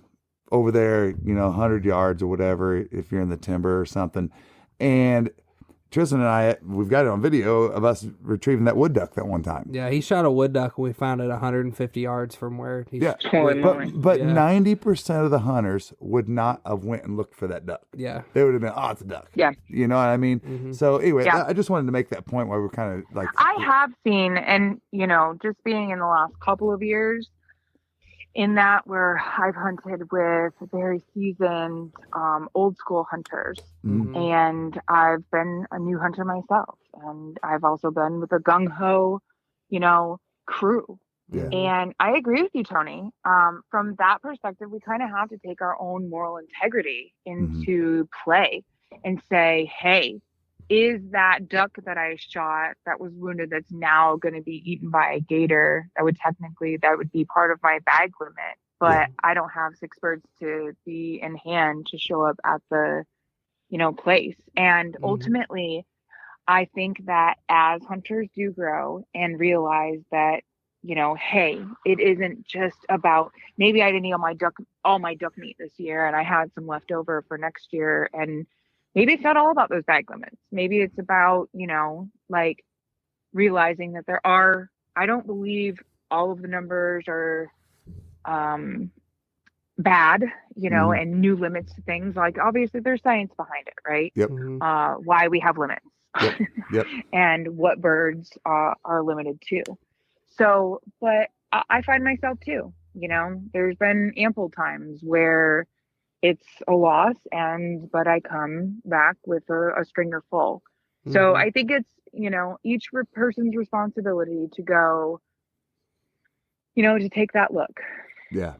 over there, 100 yards or whatever, if you're in the timber or something. And Tristan and I, we've got it on video of us retrieving that wood duck that one time. Yeah, he shot a wood duck and we found it 150 yards from where he but 90% of the hunters would not have went and looked for that duck. Yeah. They would have been, it's a duck. Yeah. You know what I mean? So anyway, I just wanted to make that point where we're kind of like... I have seen, and, just being in the last couple of years, in that where I've hunted with very seasoned old school hunters, and I've been a new hunter myself, and I've also been with a gung-ho crew. And I agree with you, Tony. From that perspective, we kind of have to take our own moral integrity into play and say, hey, is that duck that I shot that was wounded that's now going to be eaten by a gator, that would be part of my bag limit, but I don't have 6 birds to be in hand to show up at the place. And ultimately, I think that as hunters do grow and realize that, hey, it isn't just about, maybe I didn't eat all my duck meat this year and I had some left over for next year, and maybe it's not all about those bag limits. Maybe it's about, like realizing that I don't believe all of the numbers are bad, and new limits to things. Like, obviously there's science behind it, right? Why we have limits and what birds are limited to. So, but I find myself too, There's been ample times where it's a loss, but I come back with a stringer full. So Mhm. I think it's, each person's responsibility to go, to take that look. Yeah.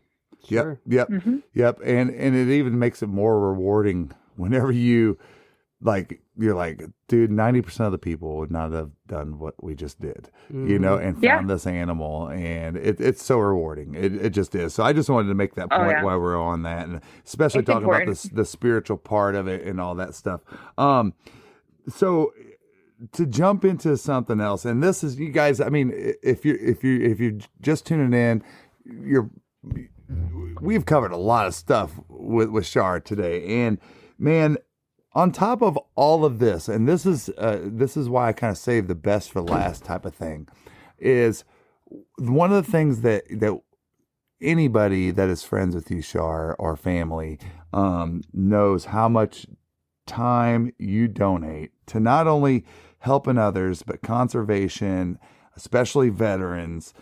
Sure. Yep. Hmm. Yep. And it even makes it more rewarding whenever you're like, dude, 90% of the people would not have done what we just did, Mhm. and Yeah. found this animal, and it's so rewarding. It just is. So I just wanted to make that Oh, point yeah. while we're on that, and especially It's talking about important. the spiritual part of it and all that stuff. So to jump into something else, and this is, you guys, I mean, if you're just tuning in, you're we've covered a lot of stuff with Char today, and man, on top of all of this, and this is why I kind of saved the best for last type of thing, is one of the things that anybody that is friends with you, Char, or family, knows how much time you donate to not only helping others but conservation, especially veterans.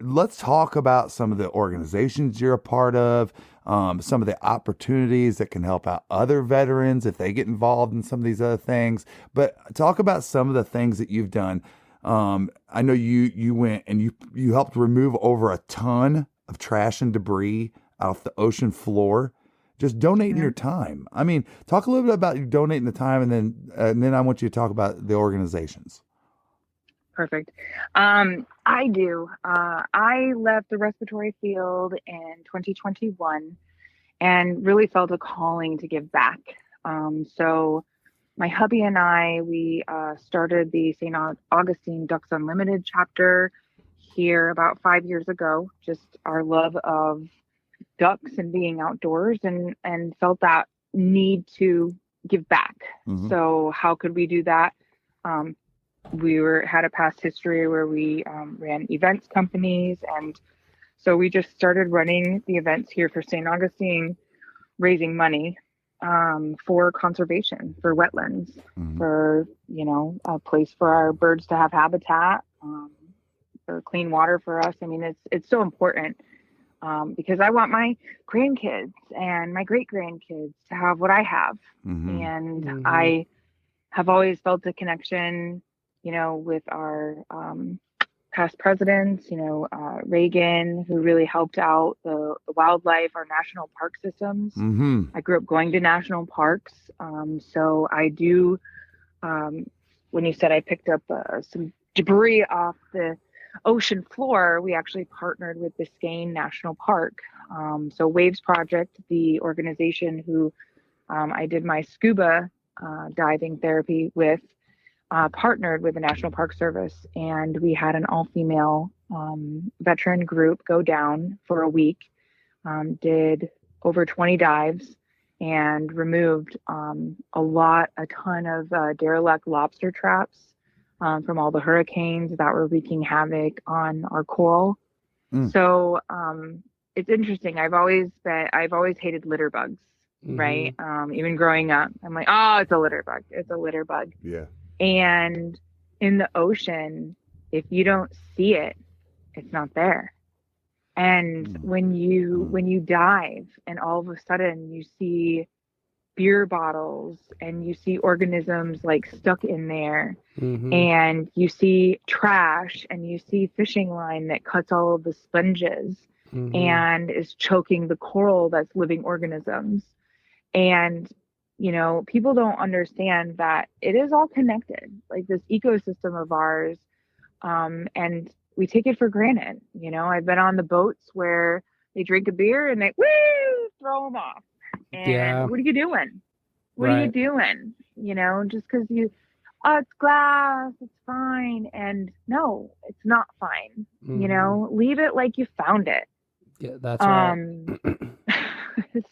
Let's talk about some of the organizations you're a part of, some of the opportunities that can help out other veterans if they get involved in some of these other things. But talk about some of the things that you've done. I know you went and you helped remove over a ton of trash and debris off the ocean floor. Just donating Yeah. your time. I mean, talk a little bit about you donating the time, and then I want you to talk about the organizations. Perfect. I do. I left the respiratory field in 2021 and really felt a calling to give back. So my hubby and we started the St. Augustine Ducks Unlimited chapter here about 5 years ago. Just our love of ducks and being outdoors, and felt that need to give back. Mhm. So how could we do that? We had a past history where we ran events companies, and so we just started running the events here for St. Augustine, raising money for conservation, for wetlands, Mhm. for a place for our birds to have habitat, for clean water for us. I mean, it's so important, because I want my grandkids and my great grandkids to have what I have, Mhm. and Mhm. I have always felt a connection, with our past presidents, Reagan, who really helped out the wildlife, our national park systems. Mhm. I grew up going to national parks. So I do, um, when you said I picked up some debris off the ocean floor, we actually partnered with Biscayne National Park. So Waves Project, the organization who I did my scuba diving therapy with, partnered with the National Park Service, and we had an all-female veteran group go down for a week, did over 20 dives, and removed a ton of derelict lobster traps from all the hurricanes that were wreaking havoc on our coral. Mm. So it's interesting. I've always hated litter bugs, right? Even growing up, I'm like, oh, it's a litter bug. It's a litter bug. Yeah. And in the ocean, if you don't see it, it's not there. And when you dive and all of a sudden you see beer bottles and you see organisms like stuck in there, Mhm. and you see trash and you see fishing line that cuts all of the sponges Mhm. and is choking the coral that's living organisms. And people don't understand that it is all connected, like this ecosystem of ours. And we take it for granted. I've been on the boats where they drink a beer and they throw them off. And Yeah. what are you doing? What are you Right. doing? Just because it's glass, it's fine. And no, it's not fine. Mhm. Leave it like you found it. Yeah, that's right.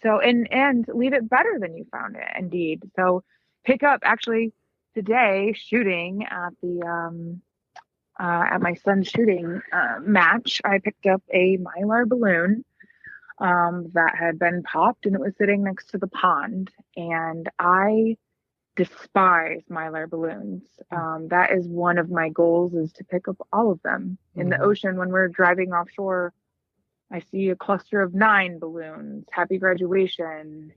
So and leave it better than you found it, indeed. So pick up, actually, today, shooting at my son's shooting match, I picked up a mylar balloon that had been popped, and it was sitting next to the pond. And I despise mylar balloons. That is one of my goals, is to pick up all of them in the Mhm. ocean when we're driving offshore. I see a cluster of 9 balloons. Happy graduation,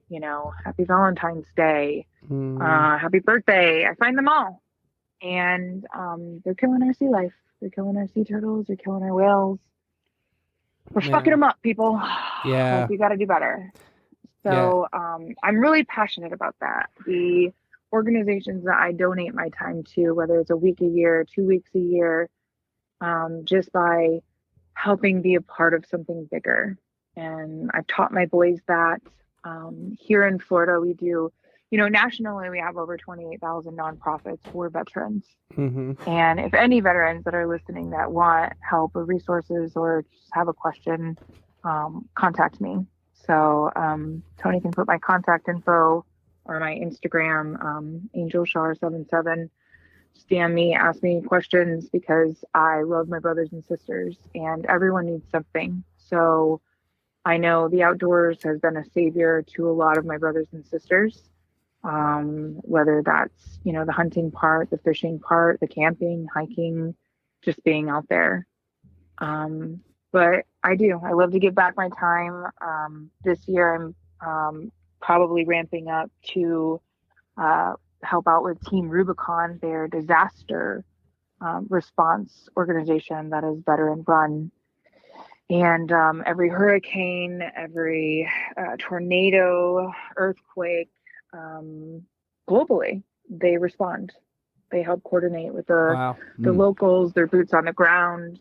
happy Valentine's Day, happy birthday. I find them all. And they're killing our sea life. They're killing our sea turtles. They're killing our whales. We're fucking them up, people. Yeah. Like, we got to do better. So I'm really passionate about that. The organizations that I donate my time to, whether it's a week a year, 2 weeks a year, just by helping be a part of something bigger. And I've taught my boys that. Here in Florida, we do, nationally, we have over 28,000 nonprofits for veterans. Mm-hmm. And if any veterans that are listening that want help or resources or just have a question, contact me. So Tony can put my contact info or my Instagram, AngelChar77. Just DM me, ask me questions, because I love my brothers and sisters, and everyone needs something. So I know the outdoors has been a savior to a lot of my brothers and sisters, whether that's, the hunting part, the fishing part, the camping, hiking, just being out there. But I love to give back my time. This year I'm probably ramping up to help out with Team Rubicon, their disaster response organization that is veteran run. And every hurricane, every tornado, earthquake, globally, they respond. They help coordinate with the locals, their boots on the ground,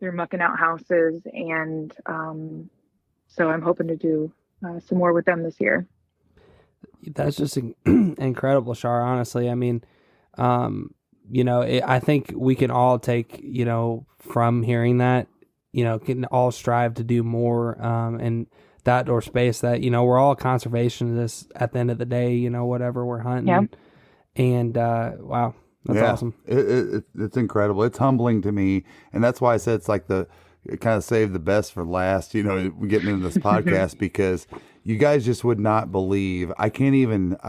they're mucking out houses. And so I'm hoping to do some more with them this year. That's just incredible, Char. Honestly, I mean, I think we can all take, from hearing that, can all strive to do more in the outdoor space. That we're all conservationists at the end of the day. Whatever we're hunting. Yep. And wow, that's awesome. It's incredible. It's humbling to me, and that's why I said it's like it kind of saved the best for last. Getting into this podcast because you guys just would not believe. I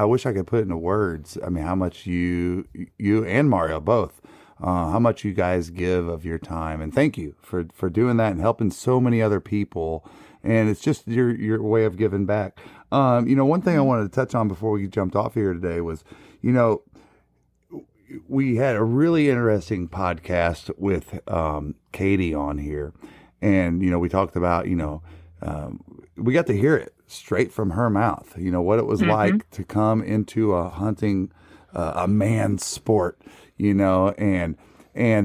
wish I could put it into words. I mean, how much you and Mario both, how much you guys give of your time. And thank you for doing that and helping so many other people. And it's just your way of giving back. One thing I wanted to touch on before we jumped off here today was, we had a really interesting podcast with Katie on here. And, we talked about, we got to hear it straight from her mouth, what it was like to come into a hunting, a man's sport, and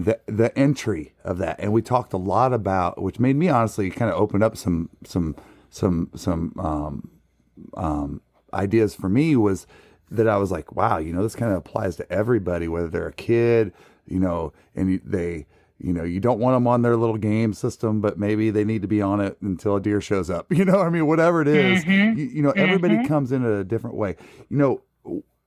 the entry of that. And we talked a lot about, which made me honestly kind of open up some ideas for me, was that I was like, wow, this kind of applies to everybody, whether they're a kid, and they, you don't want them on their little game system, but maybe they need to be on it until a deer shows up, whatever it is, everybody comes in a different way.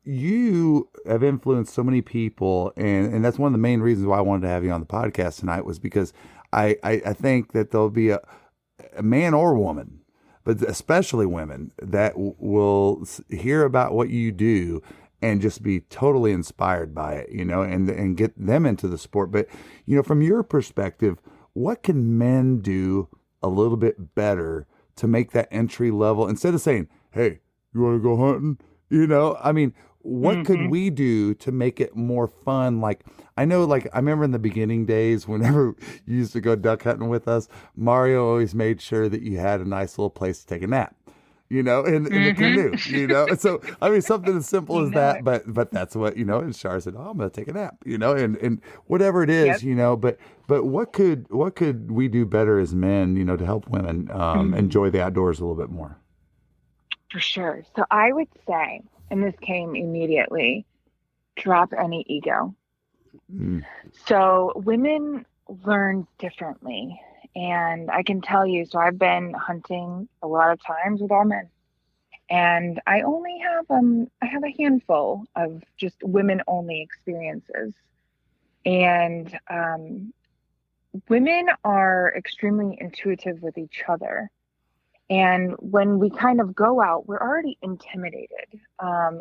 You have influenced so many people, and that's one of the main reasons why I wanted to have you on the podcast tonight, was because I think that there'll be a man or woman, but especially women, that will hear about what you do and just be totally inspired by it, and get them into the sport. But, from your perspective, what can men do a little bit better to make that entry level, instead of saying, hey, you want to go hunting? What could we do to make it more fun? Like, I know, I remember in the beginning days, whenever you used to go duck hunting with us, Mario always made sure that you had a nice little place to take a nap, in the canoe, So, something as simple as that, but that's what, and Char said, oh, I'm going to take a nap, and whatever it is, but what could we do better as men, to help women enjoy the outdoors a little bit more? For sure. So I would say, and this came immediately, drop any ego. So women learn differently. And I can tell you, so I've been hunting a lot of times with all men. And I only have I have a handful of just women only experiences. And women are extremely intuitive with each other. And when we kind of go out, we're already intimidated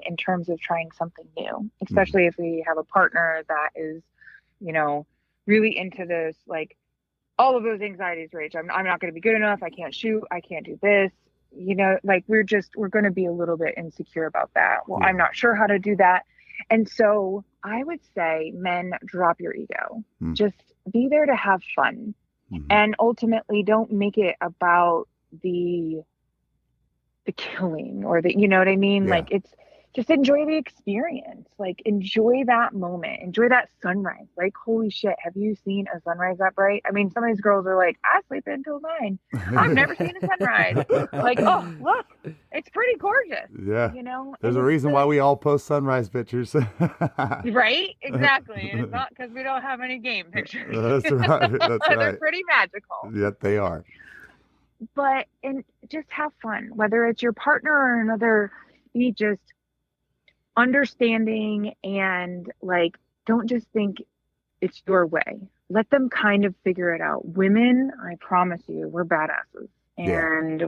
in terms of trying something new, especially if we have a partner that is, really into this, like, all of those anxieties rage. I'm not going to be good enough. I can't shoot. I can't do this. You know, like we're going to be a little bit insecure about that. Well, Yeah. I'm not sure how to do that. And so I would say, men, drop your ego. Just be there to have fun. And ultimately don't make it about the killing or the, you know what I mean? Yeah. Like, it's just enjoy the experience. Like, enjoy that moment. Enjoy that sunrise. Like, holy shit, have you seen a sunrise that bright? I mean, some of these girls are like, I sleep until 9. I've never seen a sunrise. Like, oh, look, it's pretty gorgeous. Yeah. You know? There's And a it's reason why we all post sunrise pictures. Right? Exactly. And it's not because we don't have any game pictures. That's right. That's They're right. pretty magical. Yet they are. But and just have fun, whether it's your partner or another. Be just understanding and like, don't just think it's your way. Let them kind of figure it out. Women, I promise you, we're badasses, and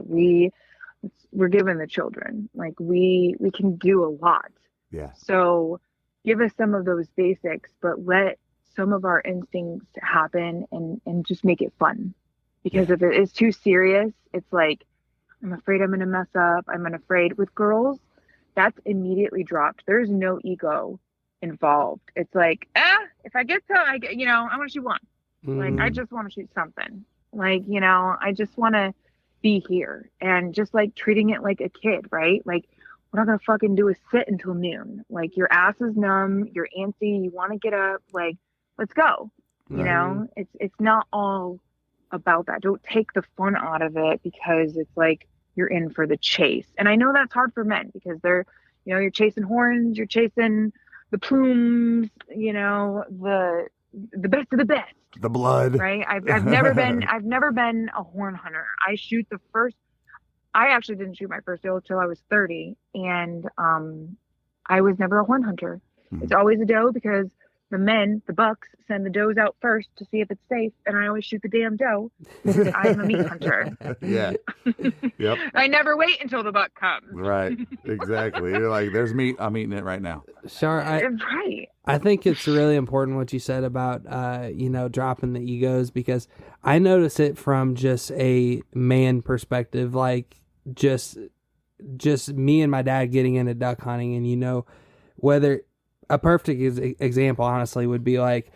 we're given the children. Like we can do a lot. Yeah. So give us some of those basics, but let some of our instincts happen and just make it fun. Because if it is too serious, it's like, I'm afraid I'm going to mess up. I'm afraid. With girls, that's immediately dropped. There's no ego involved. It's like, if I get to, I want to shoot one. Like, I just want to shoot something. Like, I just want to be here. And just like treating it like a kid, right? Like, we're not going to fucking do a sit until noon. Like, your ass is numb. You're antsy. You want to get up. Like, let's go. You know, it's not all about that. Don't take the fun out of it because it's like you're in for the chase. And I know that's hard for men because they're, you're chasing horns, you're chasing the plumes, the best of the best. The blood. Right? I've never been a horn hunter. I actually didn't shoot my first doe till I was 30, and I was never a horn hunter. It's always a doe because the bucks send the does out first to see if it's safe, and I always shoot the damn doe because I'm a meat hunter. Yeah. Yep. I never wait until the buck comes. Right. Exactly. You're like, there's meat. I'm eating it right now. Char, I think it's really important what you said about, dropping the egos, because I notice it from just a man perspective, like just me and my dad getting into duck hunting, and, whether a perfect example, honestly, would be like,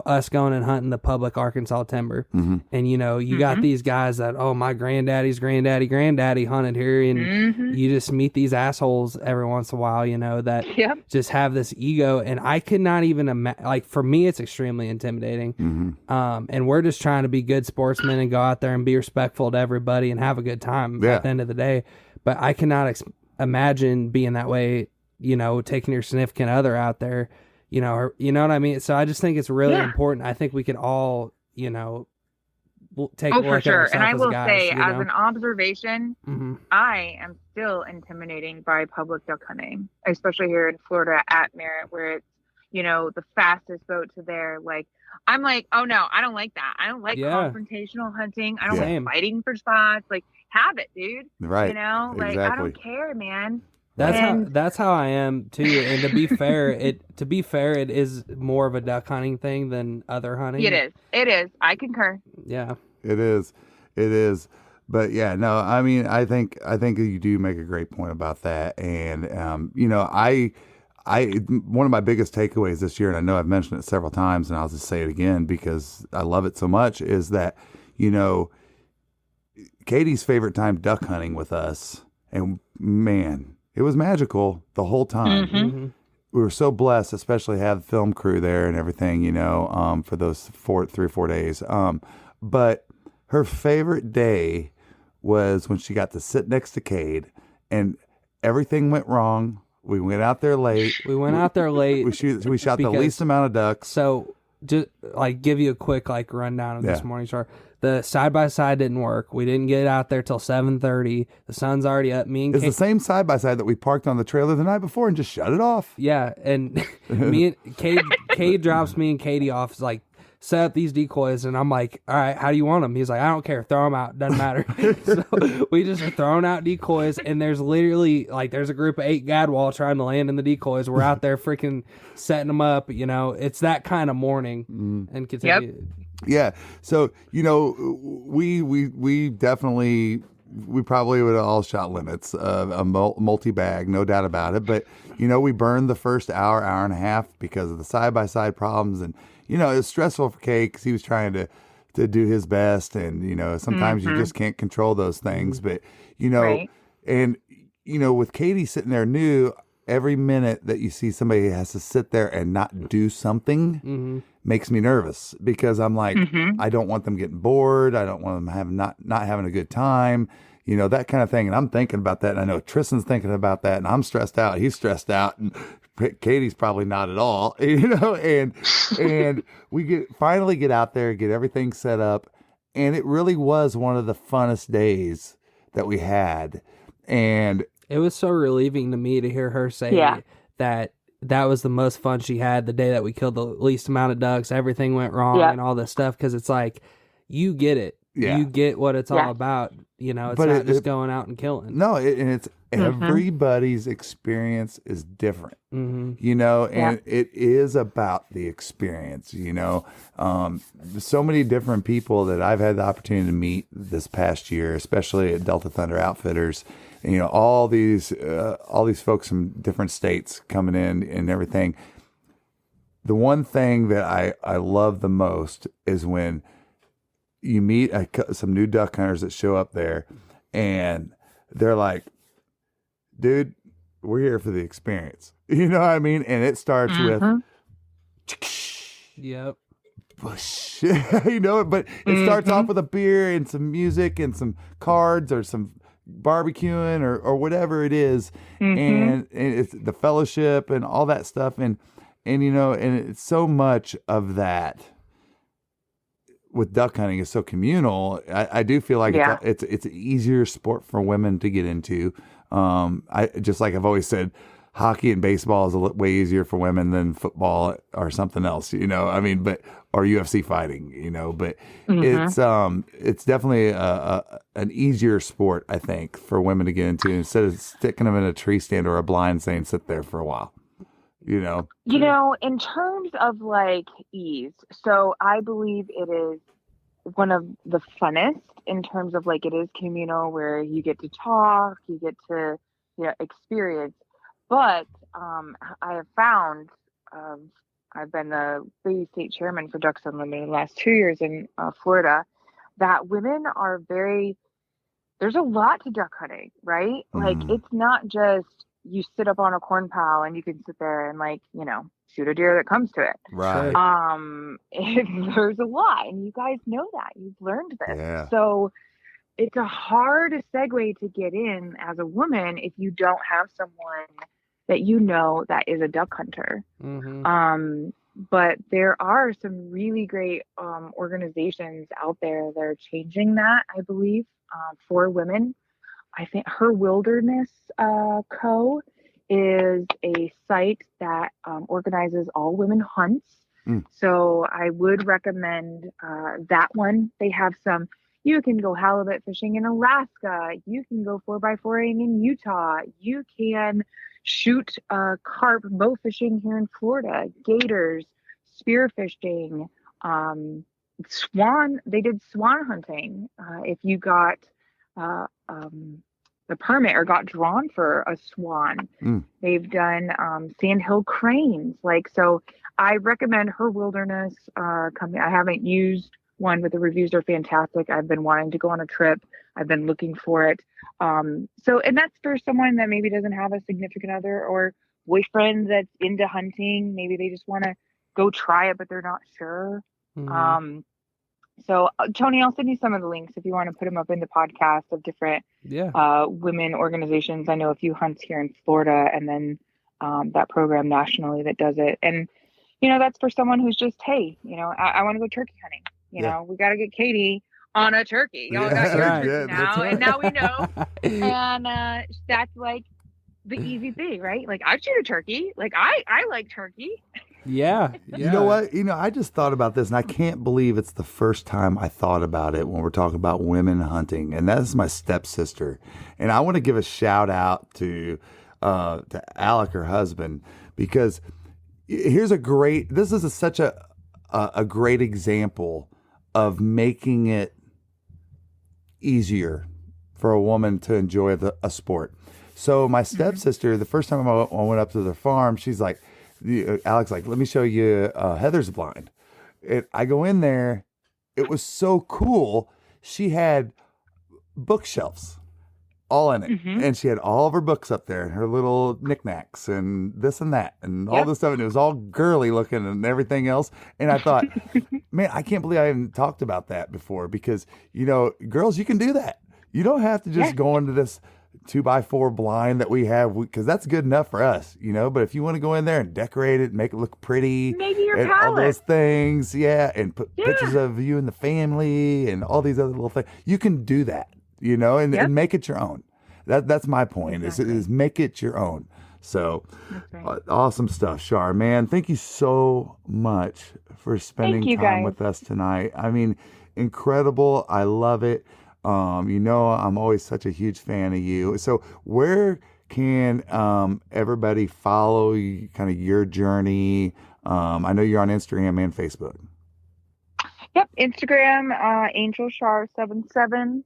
us going and hunting the public Arkansas timber. And, you got these guys that, my granddaddy's granddaddy hunted here. And you just meet these assholes every once in a while, that just have this ego. And I could not even like, for me, it's extremely intimidating. And we're just trying to be good sportsmen and go out there and be respectful to everybody and have a good time at the end of the day. But I cannot imagine being that way, taking your significant other out there, or, you know what I mean? So I just think it's really important. I think we could all, take a look for sure. at And I ourselves will as guys, say, as an observation, I am still intimidating by public duck hunting, especially here in Florida at Merritt, where it's, the fastest boat to there. Like, I'm like, oh no, I don't like that. I don't like confrontational hunting. I don't like fighting for spots. Like, have it, dude. Right. Like, exactly. I don't care, man. That's how I am too. And to be fair, it is more of a duck hunting thing than other hunting. It is. I concur. Yeah. It is. But yeah, no, I mean, I think you do make a great point about that. And, I one of my biggest takeaways this year, and I know I've mentioned it several times, and I'll just say it again because I love it so much, is that, Katie's favorite time duck hunting with us, and man, it was magical the whole time. We were so blessed, especially to have the film crew there and everything, for those 3 or 4 days. But her favorite day was when she got to sit next to Cade, and everything went wrong. We went out there late. We shot the least amount of ducks. So just like give you a quick rundown of this morning, Char. The side-by-side didn't work. We didn't get out there till 7:30. The sun's already up. Me and It's the same side-by-side that we parked on the trailer the night before and just shut it off. Yeah, and me and Cade drops me and Katie off. It's like, set up these decoys, and I'm like, all right, how do you want them? He's like, I don't care. Throw them out. Doesn't matter. So we just are throwing out decoys, and there's literally, there's a group of 8 gadwall trying to land in the decoys. We're out there freaking setting them up. It's that kind of morning. And continue. Yeah. So, we definitely, we probably would have all shot limits, a multi-bag, no doubt about it. But, we burned the first hour and a half because of the side-by-side problems. And, it was stressful for Kay because he was trying to do his best. And, sometimes you just can't control those things. But, Right. and, with Katie sitting there new, every minute that you see somebody has to sit there and not do something makes me nervous because I'm like, I don't want them getting bored. I don't want them not having a good time, that kind of thing. And I'm thinking about that. And I know Tristan's thinking about that, and I'm stressed out. He's stressed out, and Katie's probably not at all, and we finally get out there, get everything set up. And it really was one of the funnest days that we had. And it was so relieving to me to hear her say that was the most fun she had the day that we killed the least amount of ducks. Everything went wrong and all this stuff, because it's like, you get it. Yeah. You get what it's all about. It's not just going out and killing. No, and it's everybody's experience is different, and it is about the experience, so many different people that I've had the opportunity to meet this past year, especially at Delta Thunder Outfitters. And, all these folks from different states coming in and everything. The one thing that I love the most is when you meet some new duck hunters that show up there, and they're like, dude, we're here for the experience. You know what I mean? And it starts with, yep, bush, but it starts off with a beer and some music and some cards or some barbecuing or whatever it is. And it's the fellowship and all that stuff. And it's so much of that with duck hunting is so communal. I do feel like it's an easier sport for women to get into. I've always said, hockey and baseball is way easier for women than football or something else, or UFC fighting, but it's definitely an easier sport, I think, for women to get into, instead of sticking them in a tree stand or a blind saying, sit there for a while, in terms of like ease. So I believe it is one of the funnest in terms of like, it is communal where you get to talk, you get to, experience. But I have found, I've been the Lady State Chairman for Ducks Unlimited the last 2 years in Florida, that women are there's a lot to duck hunting, right? Like, it's not just you sit up on a corn pile and you can sit there and shoot a deer that comes to it. Right. There's a lot, and you guys know that. You've learned this. Yeah. So it's a hard segue to get in as a woman if you don't have someone that that is a duck hunter. But there are some really great organizations out there that are changing that, I believe, for women. I think Her Wilderness Co. is a site that organizes all women hunts. So I would recommend that one. They have you can go halibut fishing in Alaska. You can go 4x4ing in Utah. You can shoot carp bow fishing here in Florida, gators, spear fishing, swan. They did swan hunting. If you got the permit or got drawn for a swan, they've done sandhill cranes. So I recommend Her Wilderness company. I haven't used one, but the reviews are fantastic. I've been wanting to go on a trip. I've been looking for it. And that's for someone that maybe doesn't have a significant other or boyfriend that's into hunting. Maybe they just want to go try it, but they're not sure. So Tony, I'll send you some of the links if you want to put them up in the podcast of different women organizations. I know a few hunts here in Florida, and then that program nationally that does it. And, that's for someone who's just, hey, I want to go turkey hunting. We got to get Katie on a turkey. Y'all got turkey now, and now we know. And that's like the easy thing, right? Like, I shoot a turkey. Like, I like turkey. Yeah. You know what? I just thought about this, and I can't believe it's the first time I thought about it when we're talking about women hunting, and that is my stepsister. And I want to give a shout out to Alec, her husband, because this is such a great example of making it easier for a woman to enjoy a sport. So my stepsister, the first time I went up to their farm, she's like, Alex, like, let me show you Heather's blind. I go in there. It was so cool. She had bookshelves all in it. And she had all of her books up there and her little knickknacks and this and that and all this stuff. And it was all girly looking and everything else. And I thought, man, I can't believe I hadn't talked about that before because, you know, girls, you can do that. You don't have to just go into this 2x4 blind that we have because that's good enough for us, you know. But if you want to go in there and decorate it, make it look pretty, maybe your and palette. all those things, and put pictures of you and the family and all these other little things, you can do that, you know, and make it your own. That's my point. Exactly. Is make it your own. So awesome stuff, Char. Man, thank you so much for spending time with us tonight. I mean, incredible. I love it. You know, I'm always such a huge fan of you. So where can everybody follow you, kind of your journey? I know you're on Instagram and Facebook. Yep, Instagram, AngelChar77.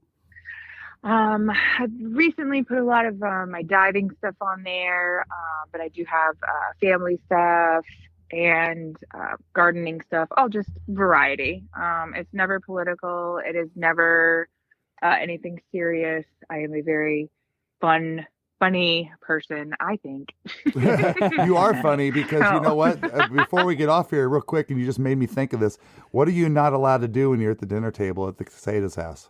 I've recently put a lot of my diving stuff on there, but I do have family stuff and gardening stuff, all just variety. It's never political. It is never anything serious. I am a very funny person, I think. You are funny because you know what? Before we get off here real quick, and you just made me think of this. What are you not allowed to do when you're at the dinner table at the Caycedo's house?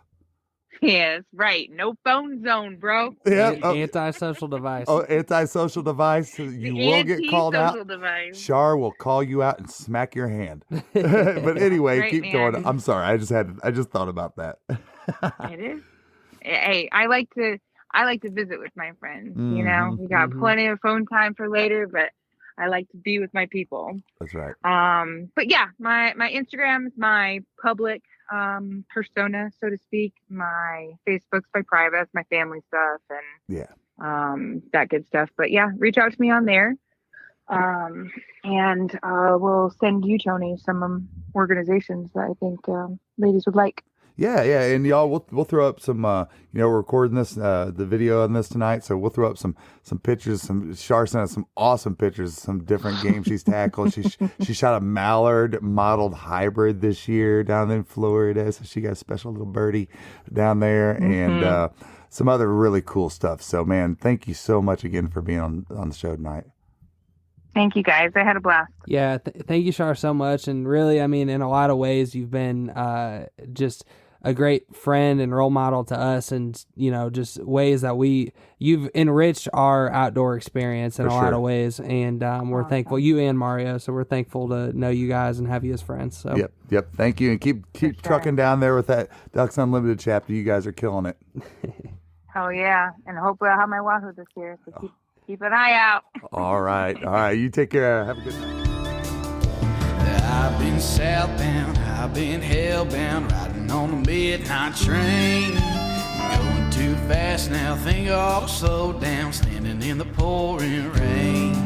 Yes, right. No phone zone, bro. Yeah. Antisocial device. Oh, antisocial device. You will get called out. Device. Char will call you out and smack your hand. But anyway, Right, keep going. I'm sorry. I just thought about that. It is. Hey, I like to visit with my friends. You know, we got plenty of phone time for later, but I like to be with my people. That's right. But yeah, my Instagram is my public persona, so to speak. My Facebook's my private, my family stuff, and that good stuff. But yeah, reach out to me on there, and we'll send you, Tony, some organizations that I think ladies would like. Yeah, and y'all, we'll throw up some. We're recording this, the video on this tonight, so we'll throw up some pictures. Char sent us some awesome pictures, some different games she's tackled. She shot a mallard modeled hybrid this year down in Florida, so she got a special little birdie down there, and some other really cool stuff. So, man, thank you so much again for being on the show tonight. Thank you, guys. I had a blast. Yeah, thank you, Char, so much. And really, I mean, in a lot of ways, you've been just a great friend and role model to us, and you know, just ways that you've enriched our outdoor experience in a lot of ways, and we're thankful, you and Mario, so we're thankful to know you guys and have you as friends. So yep, thank you, and keep trucking down there with that Ducks Unlimited chapter. You guys are killing it. Oh yeah, and hopefully I'll have my Wahoo this year, so keep an eye out. All right, you take care. Have a good night. I've been southbound, I've been hellbound, riding on a midnight train. Going too fast now, think I'll slow down, standing in the pouring rain.